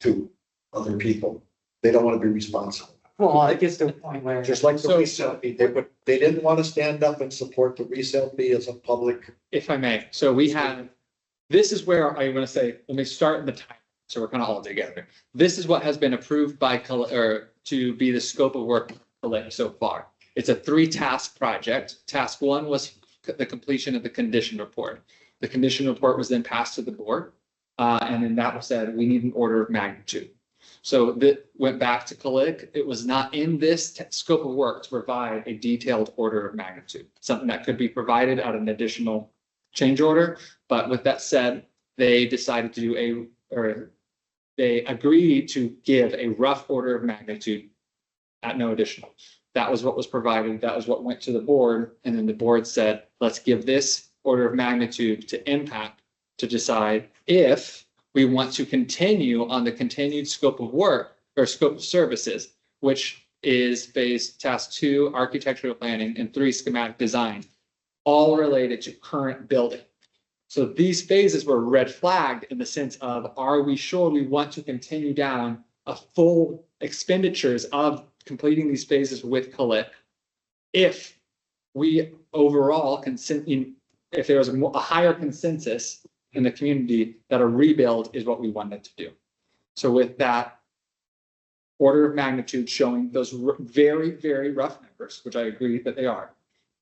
to other people. They don't want to be responsible. Well, it gets to a point where. Just like the So- resale fee, they didn't want to stand up and support the resale fee as a public. if I may, so we have, this is where I want to say, let me start in the time, so we're kind of all together. This is what has been approved by, or to be the scope of work so far. It's a 3-task project. Task 1 was the completion of the condition report. The condition report was then passed to the board. And then that was said, we need an order of magnitude. So that went back to Calic. It was not in this scope of work to provide a detailed order of magnitude, something that could be provided at an additional change order. But with that said, they decided to do they agreed to give a rough order of magnitude at no additional. That was what was provided. That was what went to the board. And then the board said, let's give this order of magnitude to impact to decide if we want to continue on the continued scope of work or scope of services, which is phase task 2, architectural planning, and 3, schematic design, all related to current building. So these phases were red flagged in the sense of, are we sure we want to continue down a full expenditures of completing these phases with Calic? If we overall if there was a higher consensus in the community that a rebuild is what we wanted to do. So with that order of magnitude showing those very, very rough numbers, which I agree that they are,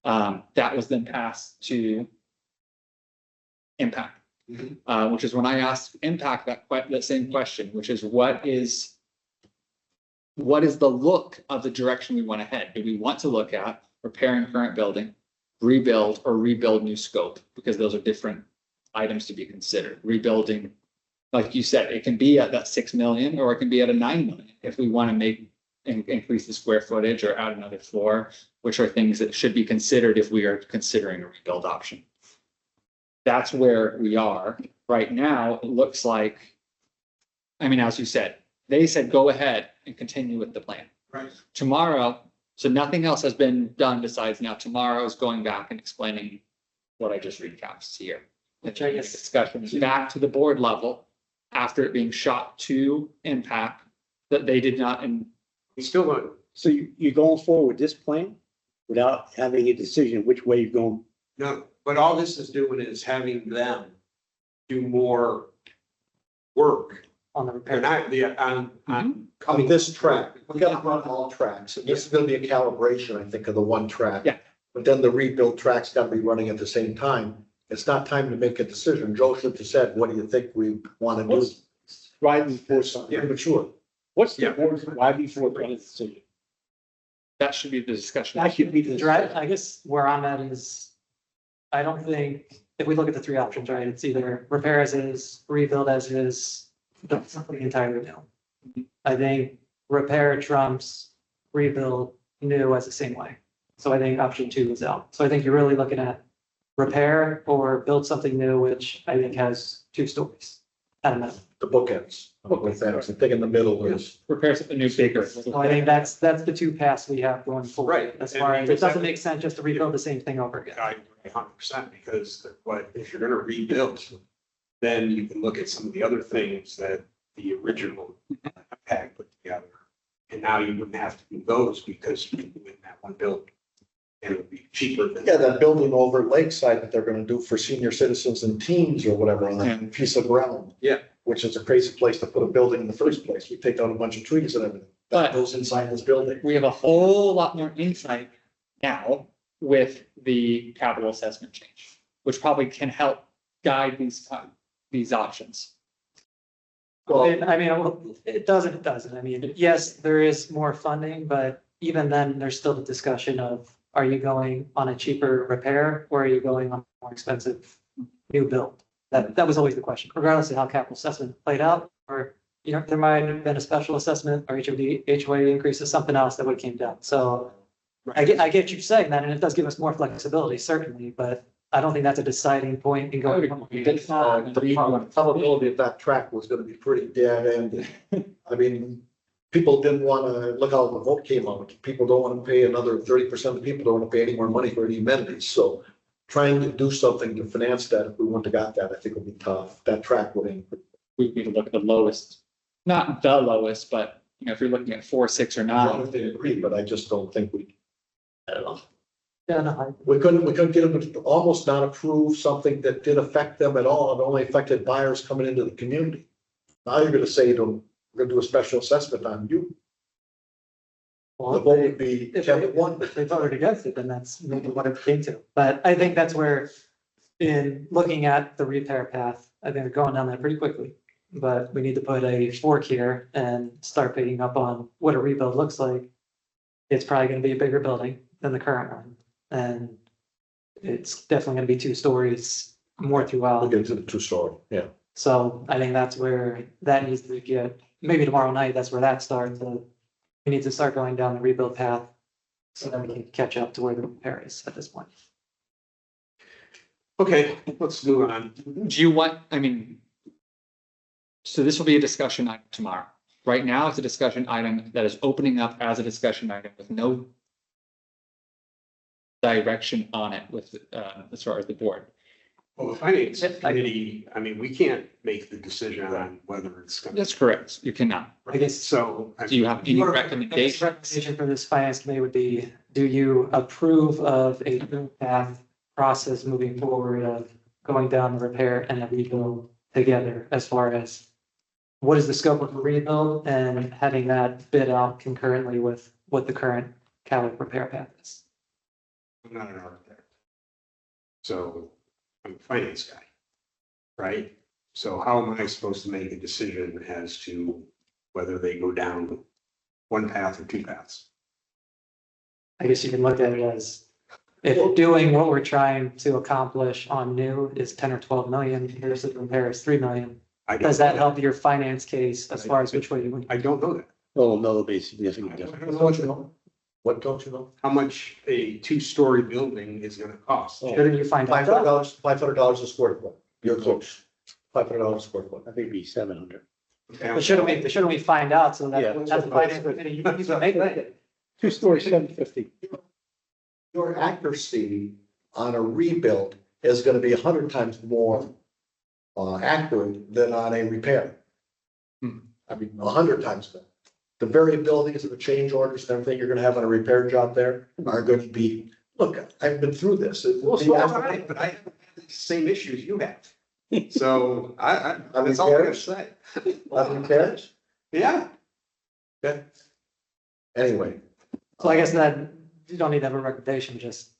that was then passed to impact. Which is when I asked impact that same question, which is what is the look of the direction we want to head? Do we want to look at repairing current building, rebuild, or rebuild new scope? Because those are different items to be considered. Rebuilding, like you said, it can be at that 6 million or it can be at a 9 million if we want to increase the square footage or add another floor, which are things that should be considered if we are considering a rebuild option. That's where we are right now. It looks like, I mean, as you said, they said, go ahead and continue with the plan. Right. Tomorrow, so nothing else has been done besides now tomorrow is going back and explaining what I just recapped here. Which I guess- Discussions back to the board level after it being shot to impact that they did not, and We still don't, So you're going forward with this plan without having a decision which way you're going? no, but all this is doing is having them do more work. On the repair. And on On coming. this track, we gotta run all tracks. And this is gonna be a calibration, I think, of the one track. Yeah. But then the rebuild track's gotta be running at the same time. It's not time to make a decision. Joe should have said, what do you think we wanna do? Why before something? Yeah. Premature. What's the Yeah. board's, why before the decision? that should be the discussion. That should be the. Right, I guess where I'm at is, I don't think, if we look at the 3 options, right, it's either repair as is, rebuild as is, build something entirely new. I think repair trumps rebuild new as the same way. So I think option 2 is out. So I think you're really looking at repair or build something new, which I think has 2 stories at a minimum. the bookends. With that, I think in the middle is, Repairs a new bigger. So I think that's the two paths we have going forward. Right. As far as, And it doesn't make sense just to rebuild the same thing over again. I agree 100%, because what, if you're gonna rebuild, then you can look at some of the other things that the original PAC put together. And now you wouldn't have to do those because you can do it in that one building. And it would be cheaper than. yeah, that building over at Lakeside that they're gonna do for senior citizens and teens or whatever on that piece of ground. Yeah. Which is a crazy place to put a building in the first place. We take down a bunch of trees and everything. But- That goes inside this building. We have a whole lot more insight now with the capital assessment change, which probably can help guide these options. I mean, well, it doesn't. I mean, yes, there is more funding, but even then, there's still the discussion of, are you going on a cheaper repair or are you going on a more expensive new build? That was always the question, regardless of how capital assessment played out, or, you know, there might have been a special assessment or HOA increases, something else that would came down. So I get you saying that, and it does give us more flexibility, certainly, but I don't think that's a deciding point in going. It's not- The probability of that track was gonna be pretty dead ended. I mean, people didn't wanna, look how the vote came out. People don't wanna pay another 30% of the people don't wanna pay any more money for any amenities, so trying to do something to finance that, if we wouldn't have got that, I think would be tough. That track would increase. We need to look at the lowest, not the lowest, but you know, if you're looking at 4, 6 or I don't know 9. if they agree, but I just don't think we. I don't know. Yeah, no, We couldn't get them to almost not approve something that did affect them at all. It only affected buyers coming into the community. Now you're gonna say to them, we're gonna do a special assessment on you. The vote would be If 10-1. if they voted against it, then that's maybe what it came to. But I think that's where, in looking at the repair path, I think we're going down that pretty quickly. But we need to put a fork here and start picking up on what a rebuild looks like. It's probably gonna be a bigger building than the current one, and it's definitely gonna be 2 stories more We'll throughout. get into the 2-story, yeah. So I think that's where that needs to get, maybe tomorrow night, that's where that starts. We need to start going down the rebuild path so that we can catch up to where the repair is at this point. Okay, let's move on. Do you want, I mean, so this will be a discussion item tomorrow. Right now, it's a discussion item that is opening up as a discussion item with no direction on it with, as far as the board. Well, the finance committee, I mean, we can't make the decision on whether it's gonna. That's correct. You cannot. I guess. So. Do you have any Your recommendations? recommendation for this finance committee would be, do you approve of a new path process moving forward of going down the repair and a rebuild together, as far as what is the scope of the rebuild and having that bid out concurrently with what the current Calic repair path is? I'm not an architect. So I'm a finance guy, right? So how am I supposed to make a decision as to whether they go down one path or 2 paths? I guess you can look at it as, if doing what we're trying to accomplish on new is 10 or 12 million, here's the repair is 3 million. I don't Does that know help your finance case as far as which way you went? I don't know that. Oh, no, it'll be significant difference. Don't you know? What don't you know? How much a 2-story building is gonna cost. Shouldn't you find out? $500 a square foot. You're close. $500 a square foot. I think it'd be 700. But shouldn't we find out so Yeah. that, that's the finance committee, you can make that. 2 stories, 750. Your accuracy on a rebuild is gonna be 100 times more accurate than on a repair. I mean, 100 times better. The variabilities of the change orders and everything you're gonna have on a repair job there are gonna be, look, I've been through this. Well, so have I, but I have the same issues you have. So that's all I gotta say. On repairs? Yeah. Okay. Anyway, So I guess that, you don't need to have a recommendation, just,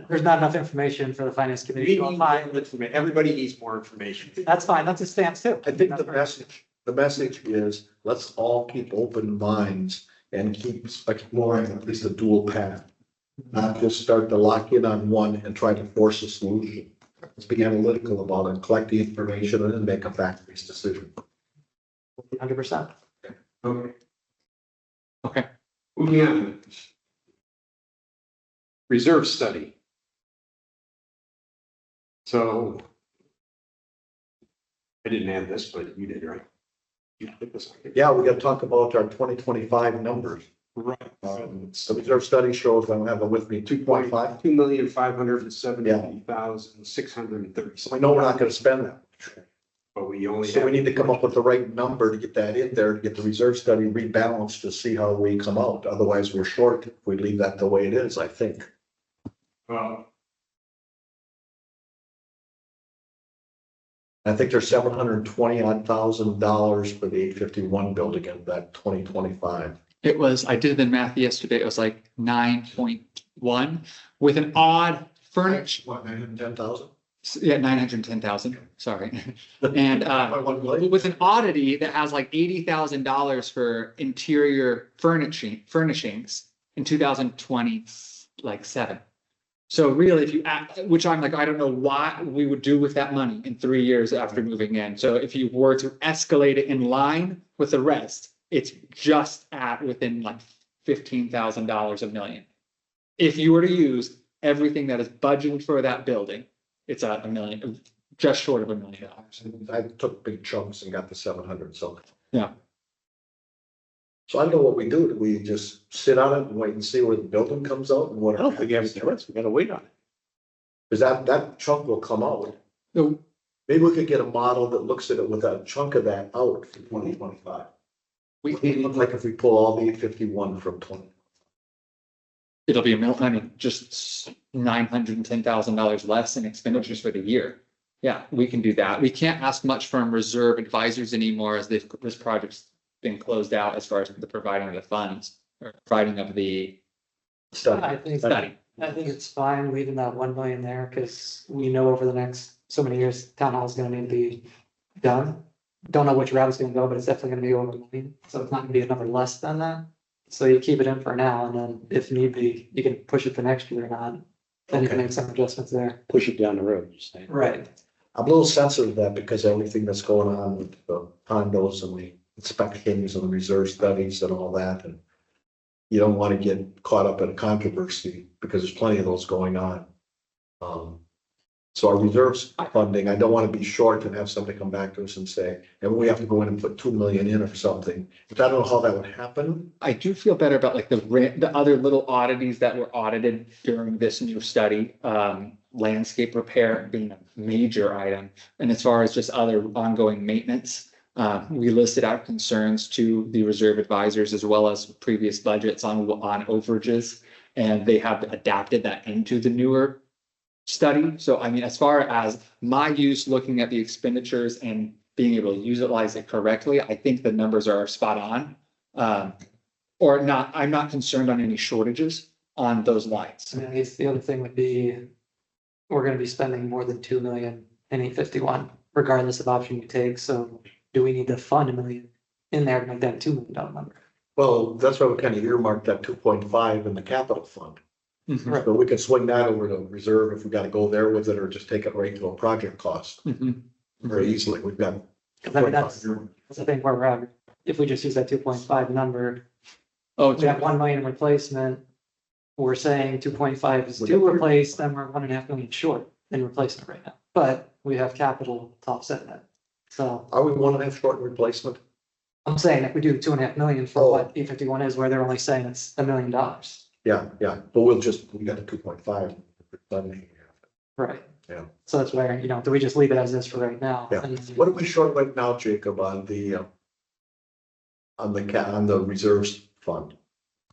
there's not enough information for the finance committee We to need apply. more information. Everybody needs more information. That's fine, that's a stance too. I think the message is, let's all keep open minds and keep exploring at least a dual path. Not just start to lock in on one and try to force a solution. Let's be analytical about it, collect the information and then make a fact-based decision. 100%. Okay. Okay. Moving on. Reserve study. So I didn't add this, but you did, right? Yeah, we gotta talk about our 2025 numbers. Right. The reserve study shows, I don't have it with me, 2.5. 2,570,630. So I know we're not gonna spend that. But we only. So we have- need to come up with the right number to get that in there, to get the reserve study rebalanced to see how we come out. Otherwise, we're short if we leave that the way it is, I think. Well, I think there's $720,000 for the 851 building in that 2025. It was, I did the math yesterday, it was like 9.1 with an odd furniture, What, 910,000? yeah, 910,000, sorry. And, with an oddity that has like $80,000 for interior furnishings in 2027. So really, if you add, which I'm like, I don't know what we would do with that money in 3 years after moving in. So if you were to escalate it in line with the rest, it's just at within like $15,000 a million. If you were to use everything that is budgeted for that building, it's at $1 million, just short of $1 million. I took big chunks and got the 700, so. Yeah. So I don't know what we do. Do we just sit on it and wait and see where the building comes out and I what? don't think you have a choice. We gotta wait on it. Because that chunk will come out. So Maybe we could get a model that looks at it with a chunk of that out for 2025. It would look like if we pull all the 851 from 20. it'll be I mean, just $910,000 less in expenditures for the year. Yeah, we can do that. We can't ask much from reserve advisors anymore as this project's been closed out as far as the providing of the funds or providing of the Study. I think, study. I think it's fine leaving that 1 million there, because we know over the next so many years, town hall is gonna need to be done. Don't know which route it's gonna go, but it's definitely gonna be over 1 million, so it's not gonna be a number less than that. So you keep it in for now, and then if need be, you can push it to next year or not, then you can Okay. make some adjustments there. Push it down the road, just saying. Right. I'm a little sensitive to that because everything that's going on with the condos and the inspections and the reserve studies and all that, and you don't want to get caught up in a controversy because there's plenty of those going on. So our reserves funding, I don't want to be short and have somebody come back to us and say, and we have to go in and put 2 million in or something. But I don't know how that would happen. I do feel better about like the other little oddities that were audited during this new study. Landscape repair being a major item. And as far as just other ongoing maintenance, we listed out concerns to the reserve advisors as well as previous budgets on overages. And they have adapted that into the newer study. So I mean, as far as my use, looking at the expenditures and being able to utilize it correctly, I think the numbers are spot on. Or not, I'm not concerned on any shortages on those lines. I mean, I guess the other thing would be, we're gonna be spending more than 2 million in 851, regardless of option you take, so do we need to fund $1 million in there to make that a $2 million number? Well, that's why we kind of earmarked that 2.5 in the capital fund. Mhm, So we could swing that over to reserve if we got to go there with it or just take it right to a project cost mhm. very easily. We've got. 'Cause I mean, that's the thing where we're at. If we just use that 2.5 number, Oh, we have 1 million in replacement. We're saying 2.5 is to replace, then we're 1.5 million short in replacement right now. But we have capital to offset that. So Are we 1.5 short in replacement? I'm saying if we do 2.5 million for Oh. what 851 is, where they're only saying it's $1 million. Yeah, but we got the 2.5. Right. Yeah. So that's where, do we just leave it as is for right now? Yeah. And What are we short right now, Jacob, on the reserves fund?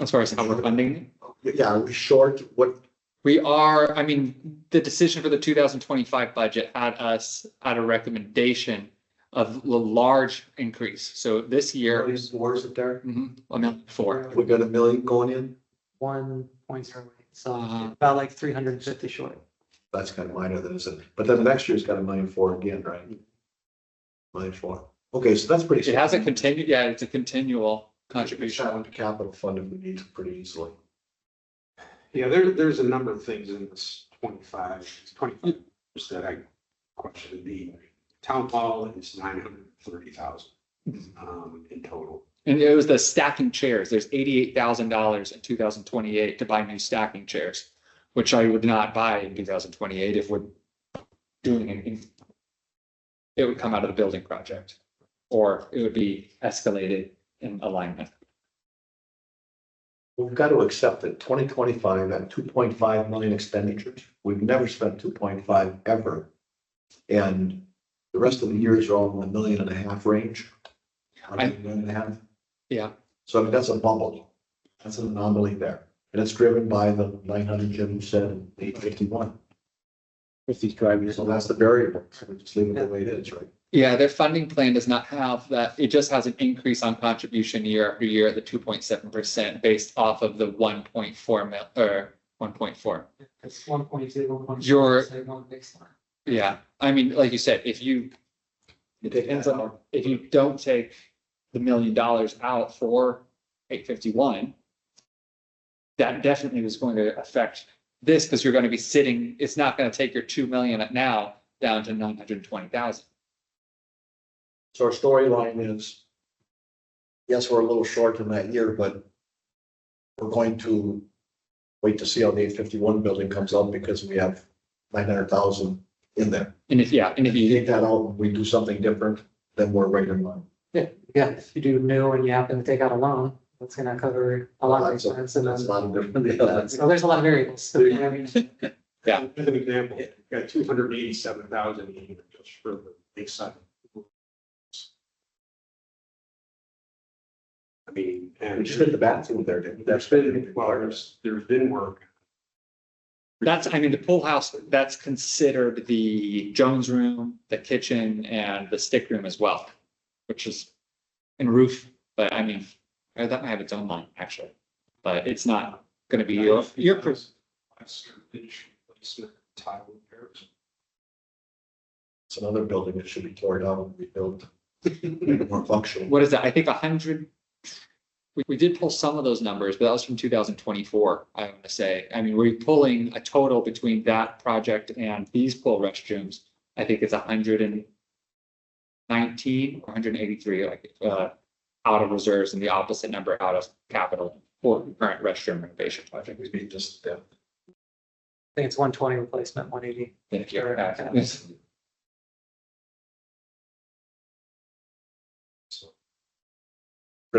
as far as how we're funding, Yeah, are we short? What, we are, I mean, the decision for the 2025 budget had us at a recommendation of a large increase. So this year, where is it there? $1.4 million. We got $1 million going in? 1.08, so about like 350 short. That's kind of minor then, isn't it? But then next year's got $1.4 million again, right? $1.4 million. Okay, so that's pretty. It hasn't continued, yeah, it's a continual Contribution contribution. to capital fund if we need to pretty easily. Yeah, there's a number of things in this 25 that I question. The town hall is 930,000 in total. And it was the stacking chairs. There's $88,000 in 2028 to buy new stacking chairs, which I would not buy in 2028 if we're doing anything. It would come out of the building project. or it would be escalated in alignment. We've got to accept that 2025 at 2.5 million expenditures. We've never spent 2.5 ever. And the rest of the years are all in the 1.5 million range. I- 1.5 million. Yeah, So I mean, that's a bubble. That's an anomaly there. And it's driven by the 900 Jim said, and 851. With these drivers. So that's the variable. So we just leave it the way it is, right? yeah, their funding plan does not have that. It just has an increase on contribution year after year at the 2.7% based off of the 1.4 mil, or 1.4. It's 1.2, 1.2. Your- say one baseline. Yeah, I mean, like you said, if you, it depends on, if you don't take the $1 million out for 851, that definitely was going to affect this, because you're going to be sitting, it's not going to take your 2 million at now down to 920,000. So our storyline is, yes, we're a little short in that year, but we're going to wait to see how the 851 building comes out because we have 900,000 in there. And if, yeah, and if If you you, take that out, and we do something different, then we're right in line. Yeah, if you do new and you happen to take out a loan, that's gonna cover a lot of That's a- expense and That's then, not a different. so there's a lot of variables. So, I mean, Yeah. As an example, we've got 287,000 even just for the Lakeside. I mean, and. We just did the bathroom there, didn't we? There's been, well, there's been work. that's, I mean, the pool house, that's considered the Jones room, the kitchen, and the stick room as well, which is in roof, but I mean, that might have its own line, actually. But it's not gonna be your, Finish replacement tile repairs. It's another building that should be torn down and rebuilt. Make it more functional. what is that? I think 100. We did pull some of those numbers, but that was from 2024, I want to say. I mean, we're pulling a total between that project and these pool restrooms. I think it's 119 or 183, like, out of reserves, and the opposite number out of capital for the current restroom renovation project. We need just, I think it's 120 replacement, 180. Thank you. we're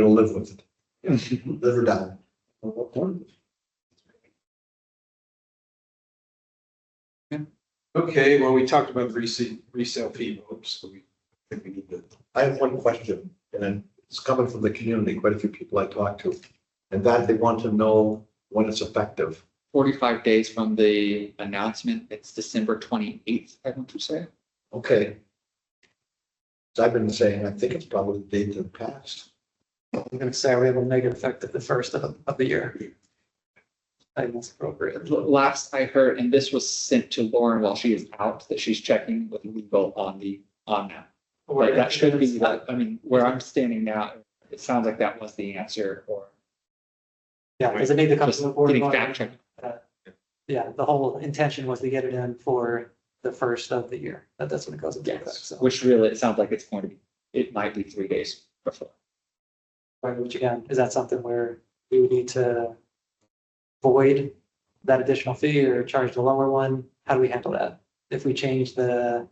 gonna live with it. Live or die. Okay, well, we talked about resale fee votes, so I think we need to. I have one question, and then it's coming from the community, quite a few people I talked to. And that they want to know when it's effective. 45 days from the announcement, it's December 28th, I want to say. Okay. So I've been saying, I think it's probably the date that passed. I'm gonna say we have a negative effect at the first of the year. I think that's appropriate. Last I heard, and this was sent to Lauren while she is out, that she's checking with legal on that. Like, that should be, that, I mean, where I'm standing now, it sounds like that was the answer, or Yeah, does it need to come just to the board? getting fact checked. Yeah, the whole intention was to get it in for the first of the year. That's when it goes into effect, Yes, so. which really, it sounds like it's going to be, it might be 3 days before. Right, which again, is that something where we would need to void that additional fee or charge the lower one? How do we handle that? If we change the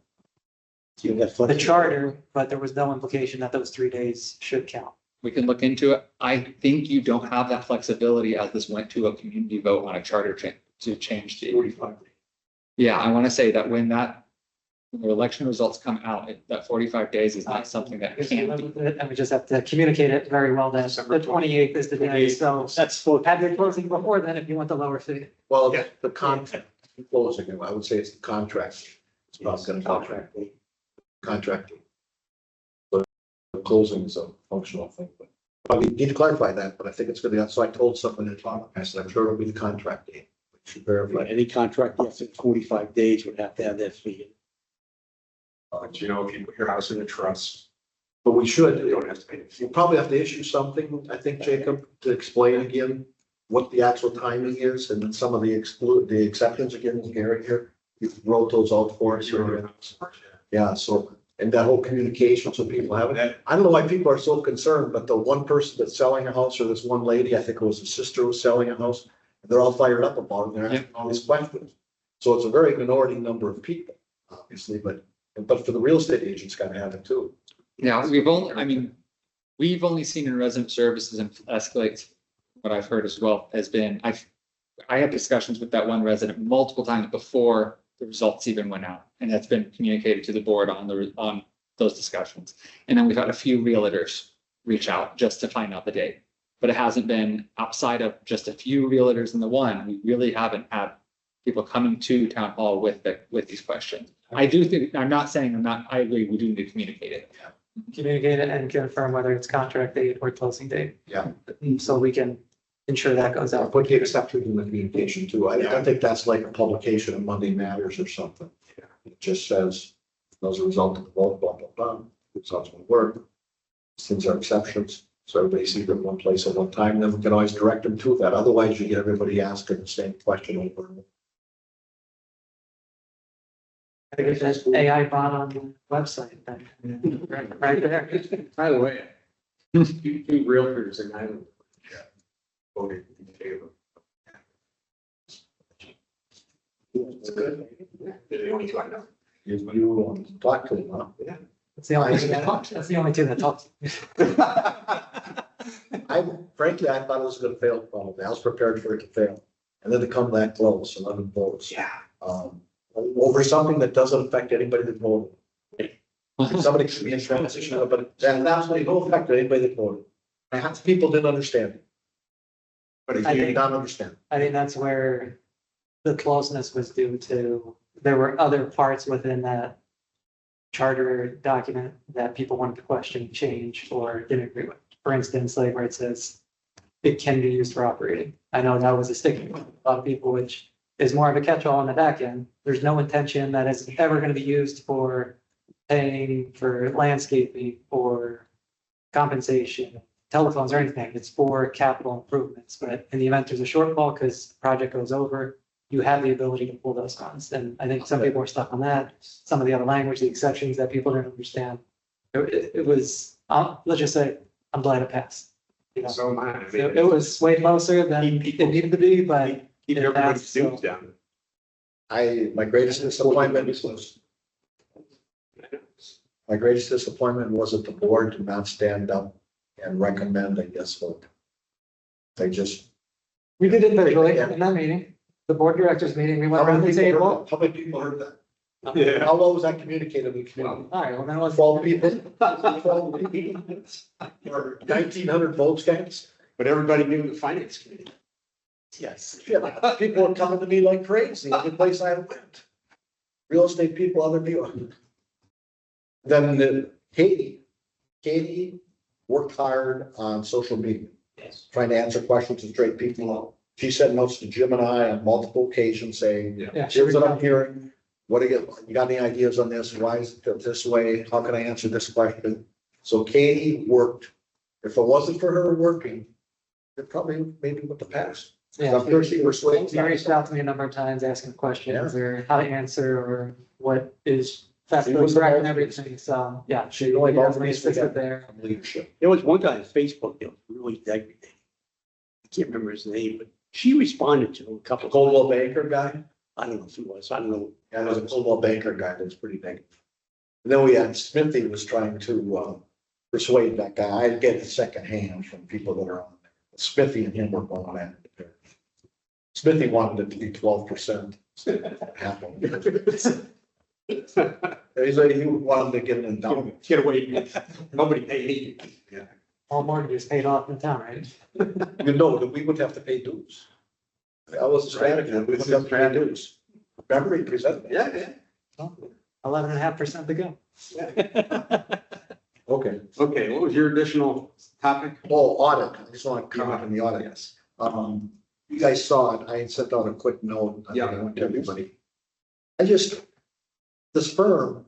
charter, but there was no implication that those 3 days should count. We can look into it. I think you don't have that flexibility as this went to a community vote on a charter change to change the. 45. Yeah, I want to say that when the election results come out, that 45 days is not something that can be. And we just have to communicate it very well that the 28th is the day, so That's for, have your closing before then if you want the lower fee. Well, Yeah. the contract, closing, I would say it's the contract. It's not gonna contract. Contracting. But closing is a functional thing, but we need to clarify that, but I think it's gonna be, so I told someone in talk, I said, I'm sure it'll be the contract date. We should verify. any contract after 45 days would have to have that fee. But you know, if you put your house in a trust, But we should, you don't have to pay the fee. we'll probably have to issue something, I think, Jacob, to explain again what the actual timing is and then some of the exceptions again, Gary here. You wrote those out for us. Yeah, so, and that whole communication, so people have it. That, I don't know why people are so concerned, but the one person that's selling a house or this one lady, I think it was the sister who was selling a house, they're all fired up about it. They're asking all these questions. So it's a very minority number of people, obviously, but for the real estate agents gotta have it too. Yeah, we've only seen in resident services and escalates, what I've heard as well has been, I had discussions with that one resident multiple times before the results even went out. And that's been communicated to the board on those discussions. And then we've had a few realtors reach out just to find out the date. But it hasn't been outside of just a few realtors in the one, we really haven't had people coming to town hall with these questions. I do think, I agree, we do need to communicate it. Communicate it and confirm whether it's contract date or closing date. Yeah. So we can ensure that goes I'll out. put the exceptions in the communication too. I think that's like a publication of Monday Matters or something. It just says, as a result of the vote, blah, blah, blah, results will work. Things are exceptions. So everybody sees it in one place at one time, then we can always direct them to that. Otherwise, you get everybody asking the same question over. I think it's an AI bot on the website, then. Right there. By the way, two realtors in Island voted in favor. It's good. They're the only two I know. You talk to them, huh? That's the only two that talk. Frankly, I thought it was gonna fail probably. I was prepared for it to fail. And then to come that close, 11 votes. Yeah. Over something that doesn't affect anybody that voted. Somebody should be in transition, but that has absolutely no effect on anybody that voted. Perhaps people didn't understand it. But if I you did think- not understand. I think that's where the closeness was due to, there were other parts within that charter document that people wanted to question, change, or didn't agree with. For instance, like where it says it can be used for operating. I know that was a sticking point with a lot of people, which is more of a catch-all on the back end. There's no intention that it's ever going to be used for paying for landscaping or compensation, telephones or anything. It's for capital improvements. But in the event there's a shortfall because the project goes over, you have the ability to pull those funds. And I think some people are stuck on that. Some of the other language, the exceptions that people didn't understand. It was, let's just say, I'm glad it passed. You know, So am I. I mean, it was way closer than it needed to be, but keep everybody's dues down. My greatest disappointment was that the board did not stand up and recommend a yes vote. They just. we did it visually in that meeting, the board directors meeting. We went around the table. How many people heard that? Yeah. How well was that communicated in the community? All right, well, then it was. 12 people? 12 people? Or 1,900 votes, guys? But everybody knew the finance committee. Yes. Yeah, people were coming to me like crazy every place I went. Real estate people, other people. Then Katie worked hard on social media. Yes. Trying to answer questions and straight people out. She sent notes to Jim and I on multiple occasions saying, Yeah, here's what I'm hearing. What do you got any ideas on this? Why is it this way? How can I answer this question? So Katie worked. If it wasn't for her working, it probably maybe would have passed. Yeah. I'm sure she persuaded. She reached out to me a number of times asking questions or how to answer or what is factually correct and everything. So, yeah, she Really definitely well, assisted there. Leadership. There was one guy on Facebook that was really degrading. I can't remember his name, but she responded to a couple. Coldwell Banker guy. I don't know if he was, I don't know. Yeah, there's a Coldwell Banker guy that's pretty negative. And then we had Smithy was trying to persuade that guy. I get it secondhand from people that are on there. Smithy and him were going at it. Smithy wanted it to be 12%. Happened. He wanted to get an endowment. Get away. Nobody paid me. All mortgages paid off in town, right? You know, that we would have to pay dues. That was the strategy. We would have to pay dues. Remember, he presented. that. Yeah. 11.5% to go. Okay. Okay, what was your additional topic? Oh, audit. I just want to comment on the audit. Yes. You guys saw it. I sent out a quick note. I think I went to everybody. This firm,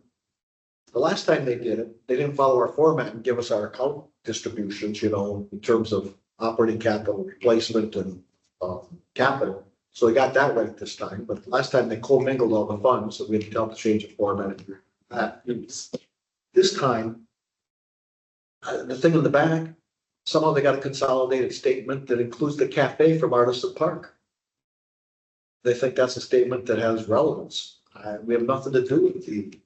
the last time they did it, they didn't follow our format and give us our account distributions, in terms of operating capital, replacement and capital. So they got that right this time, but last time they commingled all the funds, so we had to tell them to change the format. This time, the thing in the back, somehow they got a consolidated statement that includes the cafe from Artisan Park. They think that's a statement that has relevance. We have nothing to do with the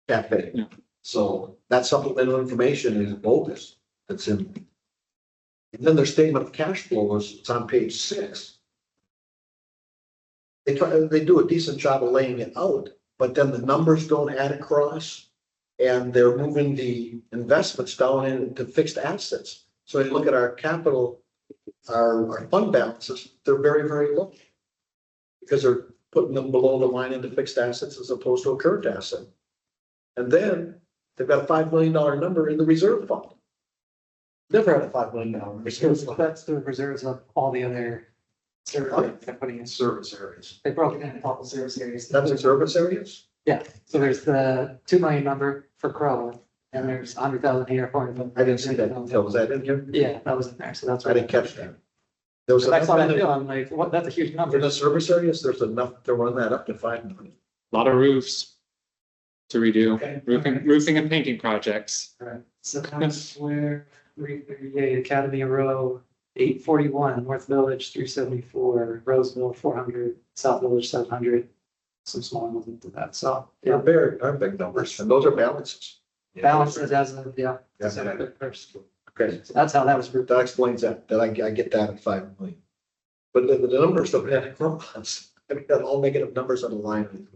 cafe. Yeah. So that supplemental information is bogus. That's in. And then their statement of cash flows, it's on page 6. They do a decent job of laying it out, but then the numbers don't add across. And they're moving the investments down into fixed assets. So you look at our capital, our fund balances, they're very, very low. Because they're putting them below the line into fixed assets as opposed to a current asset. And then they've got a $5 million number in the reserve fund. Never had a $5 million reserve fund. That's the reserves of all the other services they're putting in. Service areas. They broke it into all the service areas. That's in service areas? Yeah, so there's the 2 million number for Crow, and there's 100,000 here, 400,000. I didn't see that detail. Was that in here? Yeah, that was in there, so that's. I didn't catch that. There was That's enough what I in feel, the, I'm like, what, that's a huge for number. the service areas, there's enough to run that up to 5 million. A lot of roofs to redo, Okay. roofing and painting projects. Right. So that's where 338, Academy Row, 841, North Village, 374, Roseville, 400, South Village, 700. Some small ones into that, so, They're yeah, very, are big numbers, and those are balances. balances as of, yeah. Yeah. December 1st. Okay, So that's how that was grouped. that explains that, I get that at 5 million. But the numbers don't add across. I mean, got all negative numbers on the line.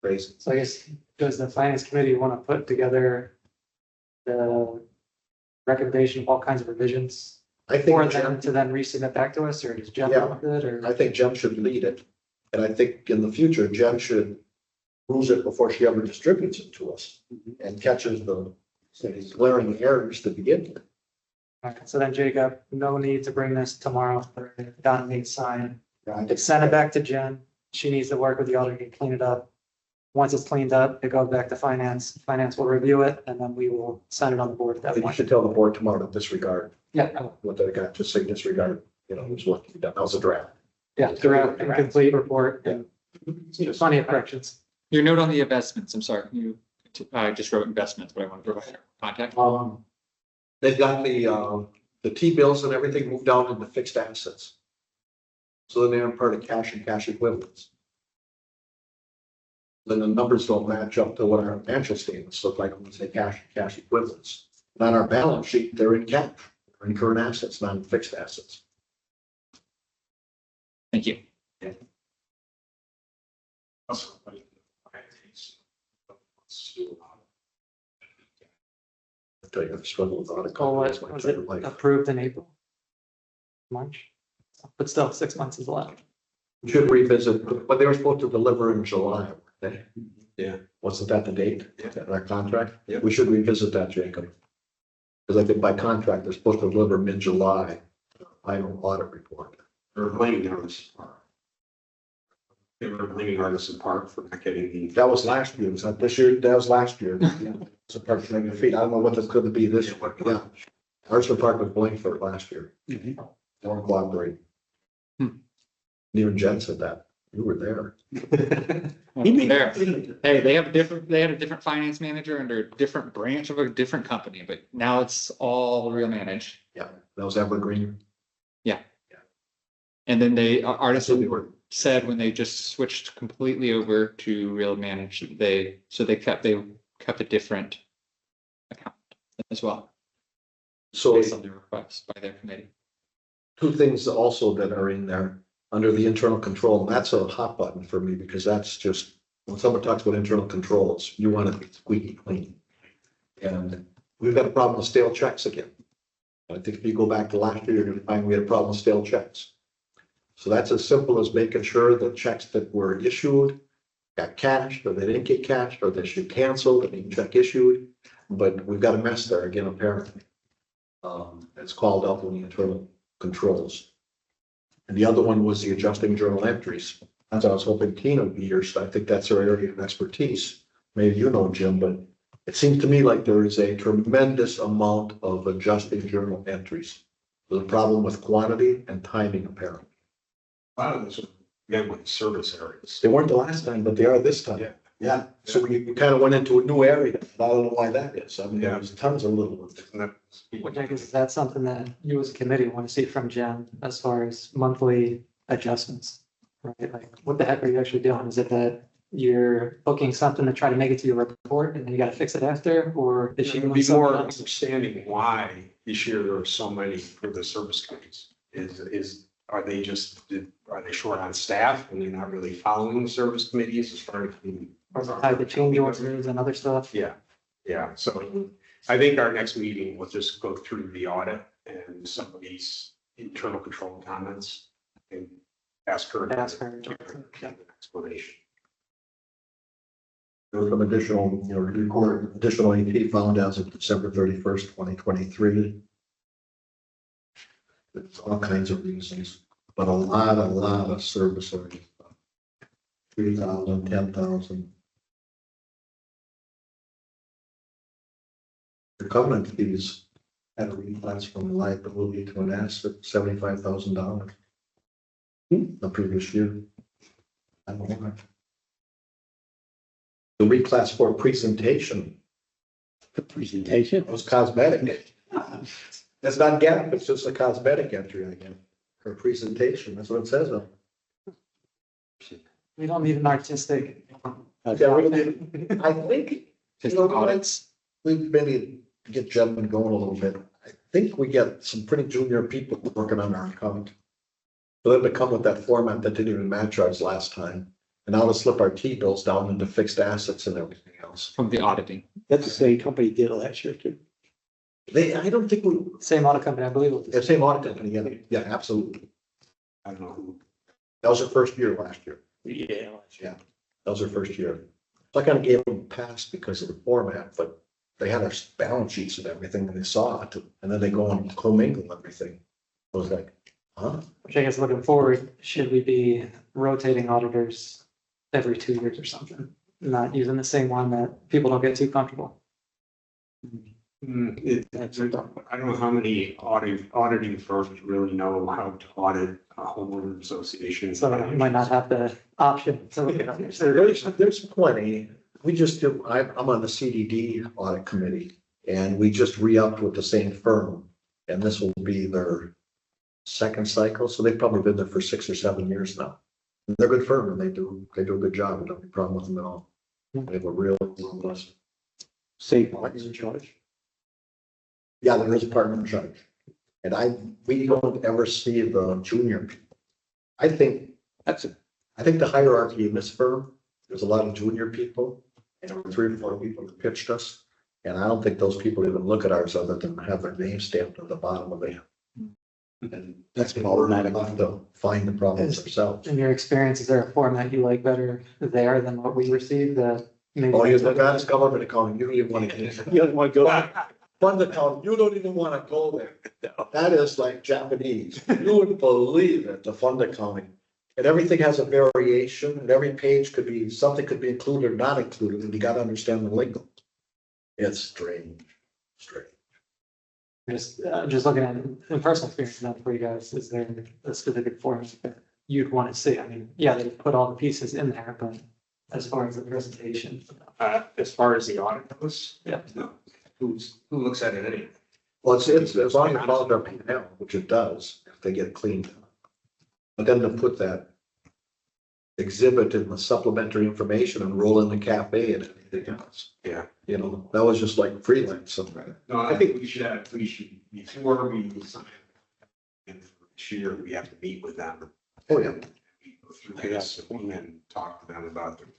Crazy. So I guess, does the finance committee want to put together the recommendation of all kinds of revisions I for think, them to then resubmit back to us, or does Jeff Yeah. want it, or? I think Jem should lead it. And I think in the future, Jem should lose it before she ever distributes it to us and catches the glaring errors to begin with. Alright, so then Jacob, no need to bring this tomorrow for Don and me to sign. I think- Send it back to Jen. She needs to work with the auditor to clean it up. Once it's cleaned up, it goes back to finance. Finance will review it, and then we will sign it on the board at I that think you point. should tell the board tomorrow to disregard Yeah, what they got, just say disregard, who's what you've done. That was a draft. yeah, draft and complete report and plenty of corrections. Your note on the investments, I'm sorry, I just wrote investments, but I want to provide contact. They've got the T-bills and everything moved down into fixed assets. So then they're part of cash and cash equivalents. Then the numbers don't match up to what our financial statements look like when we say cash and cash equivalents. And on our balance sheet, they're in cash, they're in current assets, not in fixed assets. Thank you. I tell you, I've struggled with audit. Oh, companies what my was it entire life. approved in April? March? But still, 6 months is a lot. We should revisit, but they were supposed to deliver in July, weren't they? Yeah. Wasn't that the date Yeah. in our contract? Yeah. We should revisit that, Jacob. Because I think by contract, they're supposed to deliver mid-July, final audit report. They were blaming Artisan Park. They were blaming Artisan Park for not getting the. That was last year, was that this year? That was last year. It's a park for feet. I don't know what that's going to be this, yeah. Arsenal Park was blamed for it last year. They weren't cooperating. Even Jen said that. You were there. There. Hey, they had a different finance manager under a different branch of a different company, but now it's all real managed. Yeah, that was Evergreen. And then So they Artisan were, said when they just switched completely over to real managed, they kept a different account as well, so based on the request by their committee. two things also that are in there under the internal control. And that's a hot button for me because that's just, when someone talks about internal controls, you want it to be squeaky clean. And we've got a problem with stale checks again. I think if you go back to last year, you're going to find we had a problem with stale checks. So that's as simple as making sure the checks that were issued got cashed, or they didn't get cashed, or they should cancel, and the check issued. But we've got a mess there again, apparently. It's called up in the internal controls. And the other one was the adjusting journal entries. As I was hoping Tina would be here, so I think that's her area of expertise. Maybe you know, Jim, but it seems to me like there is a tremendous amount of adjusting journal entries. There's a problem with quantity and timing, apparently. A lot of this, again, with service areas. They weren't the last time, but they are this time. Yeah. Yeah, so we kind of went into a new area. I don't know why that is. I mean, Yeah. there's tons of little ones. Which I guess is that something that you as a committee want to see from Jen as far as monthly adjustments? Right, like what the heck are you actually doing? Is it that you're booking something to try to make it to your report and then you gotta fix it after, or is she It doing would be something more else? understanding why this year there are so many for the service committees. Are they short on staff and they're not really following the service committees as far as? Or how the change orders and other stuff? Yeah, yeah. So I think our next meeting will just go through the audit and some of these internal control comments and ask her. Ask her. to give an explanation. There was some additional, record additional AP found as of December 31st, 2023. There's all kinds of reasons, but a lot of service areas. 3,000, 10,000. The covenant fees had a reclass from liability to an asset, $75,000. The previous year. I don't know. The reclass for presentation The presentation. was cosmetic. It's not gap, it's just a cosmetic entry again. Her presentation, that's what it says. on it. We don't need an artistic. Yeah, we did. I think, Just You know, audits. we maybe get gentlemen going a little bit. I think we get some pretty junior people working on our account. For them to come with that format that didn't even match ours last time. And now to slip our T-bills down into fixed assets and everything else. From the auditing. That's the same company did it last year too. I don't think we, Same audit company, I believe. the same audit company, yeah, absolutely. I don't know who. That was her first year last year. Yeah. Yeah, that was her first year. So I kind of gave them a pass because of the format, but they had our balance sheets and everything and they saw it. And then they go and commingle everything. I was like, huh? Which I guess looking forward, should we be rotating auditors every 2 years or something? Not using the same one that people don't get too comfortable. I don't know how many auditing firms really know how to audit a homeowner association. So you might not have the option. So There's plenty. We just do, I'm on the CDD audit committee and we just re-upped with the same firm. And this will be their second cycle. So they've probably been there for 6 or 7 years now. They're a good firm and they do a good job. We don't have a problem with them at all. They have a real robust. Same partners in charge. Yeah, there is a partner in charge. And we don't ever see the junior people. I think the hierarchy in this firm, there's a lot of junior people. And there were 3 or 4 people that pitched us. And I don't think those people even look at ours other than have their name stamped at the bottom of it. And that's problematic. We'll have to find the problems ourselves. in your experience, is there a format you like better there than what we received that maybe? Oh, you got us government accounting. You don't even want to get You don't want to go. fund account. You don't even want to go there. That is like Japanese. You wouldn't believe it, the fund accounting. And everything has a variation and every page could be, something could be included or not included, and you got to understand the lingo. It's strange. Just looking at it in personal experience, not for you guys, is there a specific format that you'd want to see? I mean, yeah, they put all the pieces in there, but as far as the presentation. As far as the audit goes. Yeah. No. Who looks at it anyway? Well, it's as long as it follows our P&L, which it does, if they get it cleaned up. But then to put that exhibit in the supplementary information and roll in the cafe and everything else. Yeah. That was just like freelance. No, I think we should, before we sign. And for this year, we have to meet with them. Oh, yeah. Go through this and talk to them about them.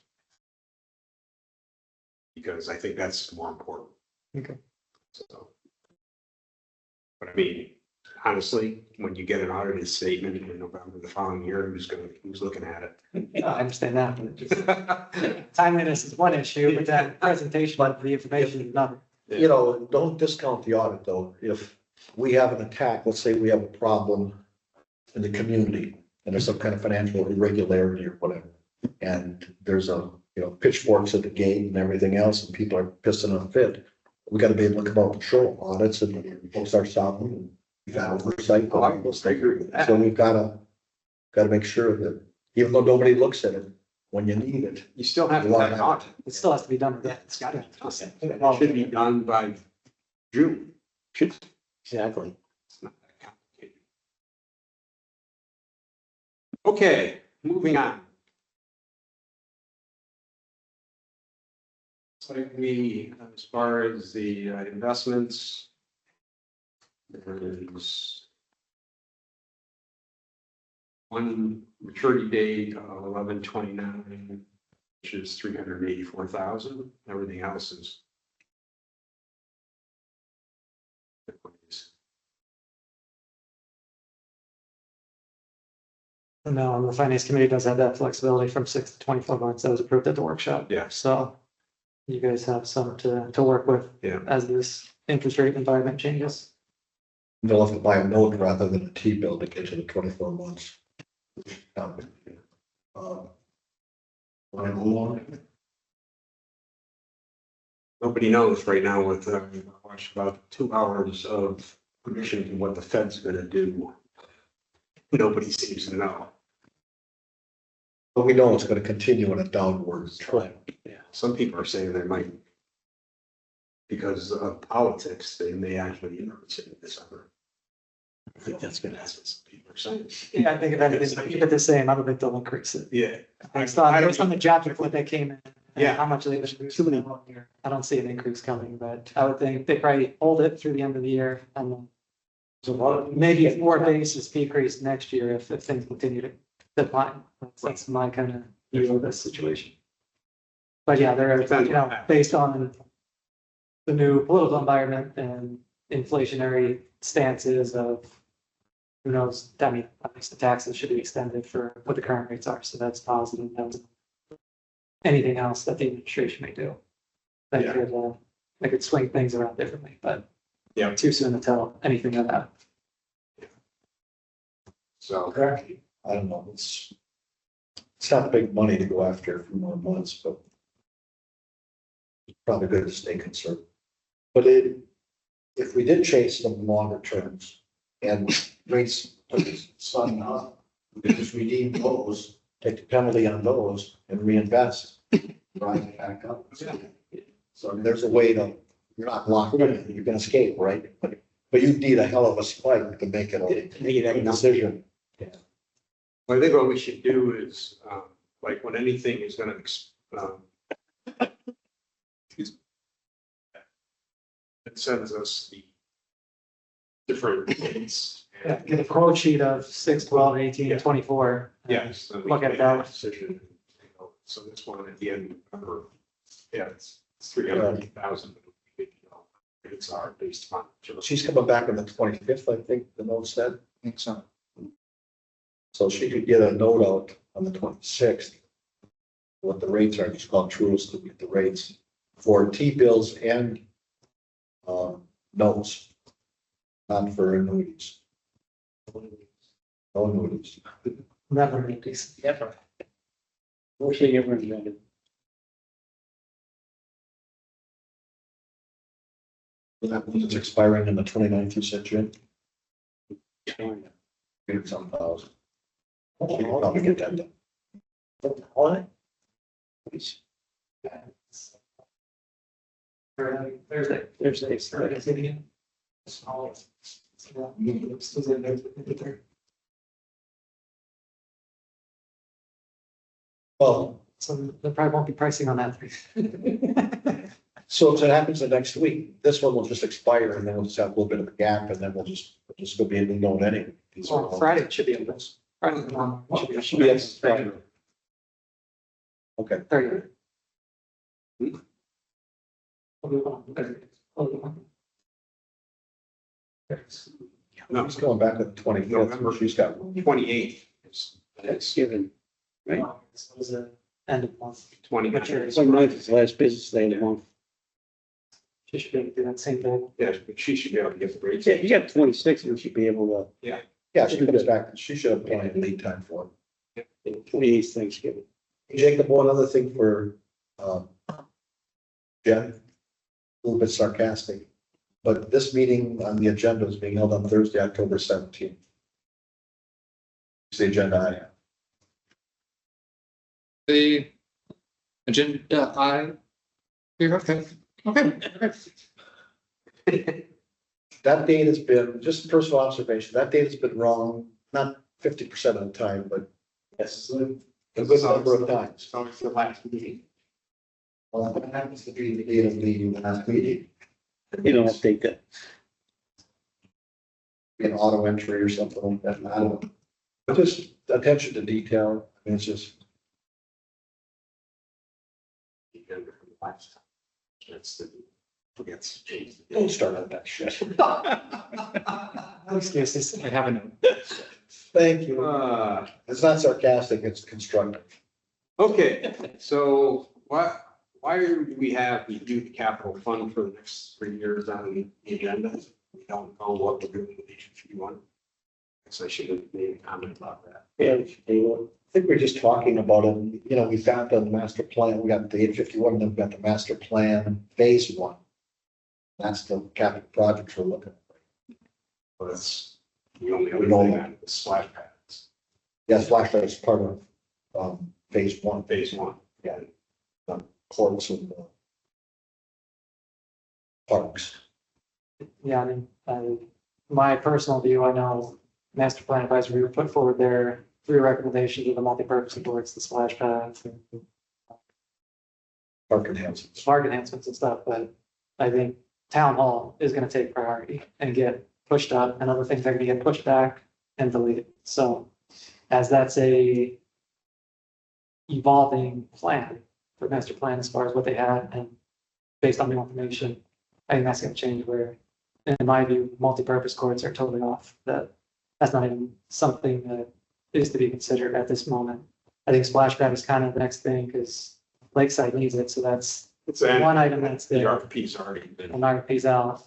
Because I think that's more important. Okay. So. But I mean, honestly, when you get an audited statement in November the following year, who's looking at it? I understand that, but just timeliness is one issue, but that presentation of the information is another. Don't discount the audit though. If we have an attack, let's say we have a problem in the community and there's some kind of financial irregularity or whatever. And there's pitchforks at the gate and everything else and people are pissing on fit. We gotta be able to come out and show audits and folks are stopping and we've got oversight. So we've gotta make sure that even though nobody looks at it, when you need it. You still have to have an audit. It still has to be done. Yeah, it's got to. It should be done by June. Exactly. It's not that complicated. Okay, moving on. like we, as far as the investments, there's one maturity date of 11/29, which is 384,000. Everything else is. No, the finance committee does have that flexibility from 6 to 24 months. That was approved at the workshop. Yeah. So you guys have some to work with. Yeah. As this interest rate environment changes. They'll have to buy a note rather than a T-bill to get to the 24 months. Want to move on? Nobody knows right now with, watch about 2 hours of prediction to what the Fed's gonna do. Nobody seems to know. But we know it's gonna continue in a downward trend. Some people are saying they might, because of politics, they may actually increase it in December. I think that's gonna That's happen. what some people are saying. Yeah, I think if anything, keep it the same. I don't think they'll increase it. Yeah. Based on the job report that came in. and Yeah. How much they've increased in the whole year. I don't see an increase coming, but I would think they probably hold it through the end of the year and then. Maybe 4 basis decrease next year if things continue to decline. That's my kind of view of this situation. But yeah, they're, based on the new political environment and inflationary stances of, who knows, I mean, at least the taxes should be extended for what the current rates are, so that's positive. Anything else that the administration may do that could swing things around differently, but Yeah. too soon to tell anything of that. So, I don't know, it's not big money to go after a few more months, but it's probably good to stay conservative. But if we did chase some longer terms and rates sudden up, we could just redeem those, take the penalty on those and reinvest, rise it back up. So there's a way to, you're not locked in, you can escape, right? But you need a hell of a spike to make it a decision. I think what we should do is, like when anything is gonna, it sends us the different dates. Yeah, get a quote sheet of 6, 12, 18, 24. Yes. then we Look at make that. a decision. So this one at the end, it's 300,000. It's our based on. She's coming back on the 25th, I think the note said. I think so. So she could get a note out on the 26th. What the rates are, just called truest to get the rates for T-bills and notes, not for annuities. No annuities. Never make these. Never. Most thing ever invented. It's expiring in the 29th, you said, Jim? Maybe some thousand. I'll get that done. What? Thursday. Thursday. Well, So there probably won't be pricing on that. so if it happens the next week, this one will just expire and then we'll just have a little bit of a gap and then we'll just go be in known anyway. Well, Friday it should be open. Friday, should be Yes. Okay. 30. No, He's going back to the 25th. November. She's got 28th. Thanksgiving, right? This was the end of the month. 29th. 29th is the last business day of the month. She should be able to do that same day. Yes, but she should be able to get the rates. Yeah, you got 26, you should be able Yeah, she comes back. She should have plenty of lead time for it. to, 28th Thanksgiving. Jacob, one other thing for, Jen, a little bit sarcastic, but this meeting on the agenda is being held on Thursday, October 17th. It's the agenda I have. The agenda, you're okay. Okay. That date has been, just personal observation, that date has been wrong, not 50% of the time, but Yes. a good number of times. So it's the last meeting. Well, that happens to be the date of the last meeting, You don't update that. an auto entry or something like that, I don't know. But just attention to detail, I mean, it's just, Forgets. don't start on that shit. Excuses. I have a note. Thank you. It's not sarcastic, it's constructive. Okay, so why do we do the capital fund for the next 3 years on the agenda? We don't know what we're doing with each if you want. Guess I should have made a comment about that. Yeah, we should table it. I think we're just talking about it, you know, we've got the master plan, we got the 851, then we've got the master plan, phase one. That's the capital projects we're looking at. But that's the only other We don't- thing on the splash pads, Yes, flashlight is part of, phase one, phase one. yeah, courts and parks. Yeah, I mean, my personal view, I know master plan advisory would put forward their 3 recommendations of the multi-purpose boards, the splash pads and Park enhancements. park enhancements and stuff, but I think town hall is gonna take priority and get pushed up, and other things are gonna get pushed back and deleted. So as that's a evolving plan for master plan as far as what they had and based on the information, I think that's gonna change where, in my view, multi-purpose courts are totally off. That's not even something that is to be considered at this moment. I think splash pad is kind of the next thing because Lakeside needs it, so that's It's an, one item that's the there. RFP's already been. And RFP's out.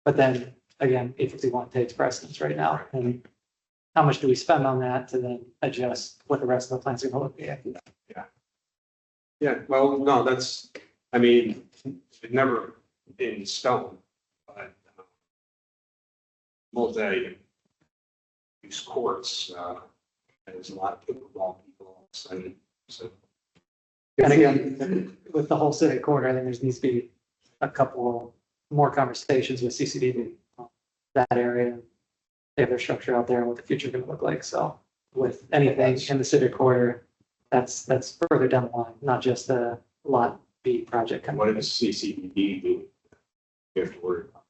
But then, again, 851 takes precedence right now, and how much do we spend on that to then adjust what the rest of the plans are gonna look like? Yeah, well, no, that's, I mean, it's never in stone, but multi use courts, there's a lot of pickleball people excited, so. And again, with the whole civic corridor, I think there needs to be a couple more conversations with CCD, that area. They have their structure out there and what the future is gonna look like, so with anything in the civic corridor, that's further down the line, not just the lot B project. What does CCD do? You have to worry about.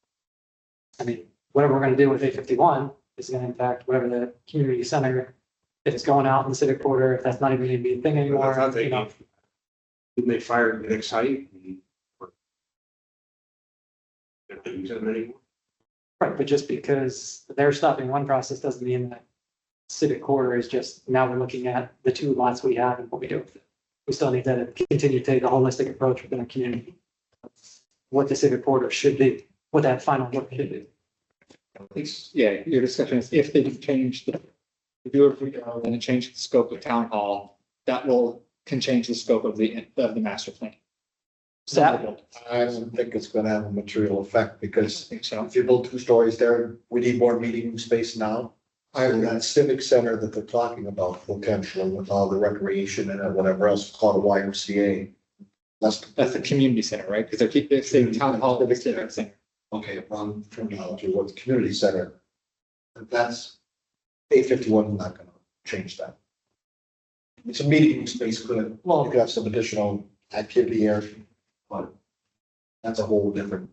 I mean, whatever we're gonna do with 851 is gonna impact whatever the community center, if it's going out in the civic corridor, if that's not even gonna be a thing anymore, I thought they- you know. Didn't they fire the next height? They're not using them anymore. Right, but just because they're stopping one process doesn't mean that civic corridor is just, now we're looking at the 2 lots we have and what we do with it. We still need to continue to take a holistic approach within the community. What the civic corridor should be, what that final look should be. Yeah, your discussion is if they do change the, do it, and it change the scope of town hall, that can change the scope of the master plan. That- I don't think it's gonna have a material effect I because think so. if you build 2 stories there, we need more meeting space now. So that civic center that they're talking about potentially with all the recreation and whatever else called a YMCA. That's That's the community center, right? Because they're saying town hall, Civic civic center. okay, wrong terminology, what's community center? That's 851 is not gonna change that. It's a meeting space, you Well, could have some additional activity here, but that's a whole different.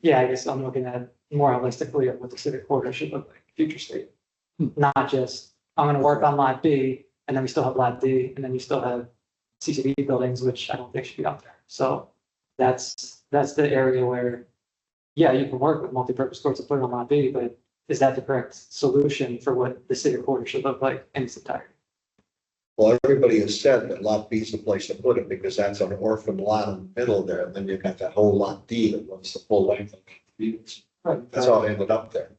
yeah, I guess I'm looking at more holistically of what the civic corridor should look like, future state. Not just, I'm gonna work on lot B, and then we still have lot D, and then you still have CCD buildings, which I don't think should be out there. So that's the area where, yeah, you can work with multipurpose courts and put it on lot B, but is that the correct solution for what the civic corridor should look like in its entirety? Well, everybody has said that lot B is the place to put it because that's an orphan lot in the middle there, and then you've got that whole lot D that runs the full length of it. Right. That's how it ended up there.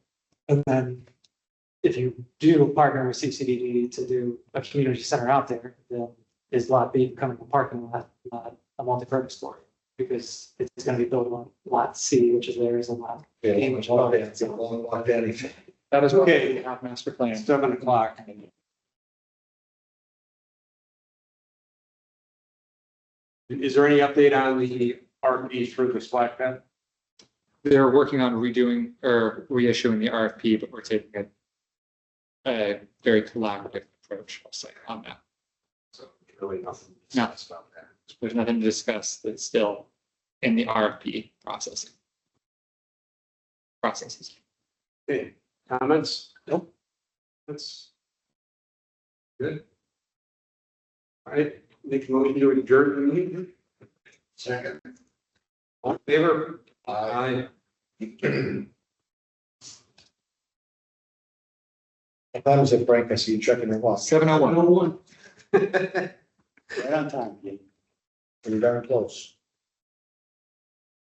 And then if you do partner with CCDD to do a community center out there, then is lot B becoming a parking lot, not a multipurpose store? Because it's gonna be built on lot C, which is there is a lot. Yeah, it's all there. It's a long walk down. That is Okay. okay. We have master plan. 7:00. Is there any update on the RFPs for the splash pad? They're working on redoing or reissuing the RFP, but we're taking a very collaborative approach, I'll say, on that. So really nothing. No. About that. There's nothing to discuss that's still in the RFP processing. Processes. Okay, comments? Nope. That's good. All right, make a motion to adjourn the meeting. Second. All in favor? Aye. What time is it, Frank? I see you checking your watch. 7:01. Right on time, Jake. Pretty darn close.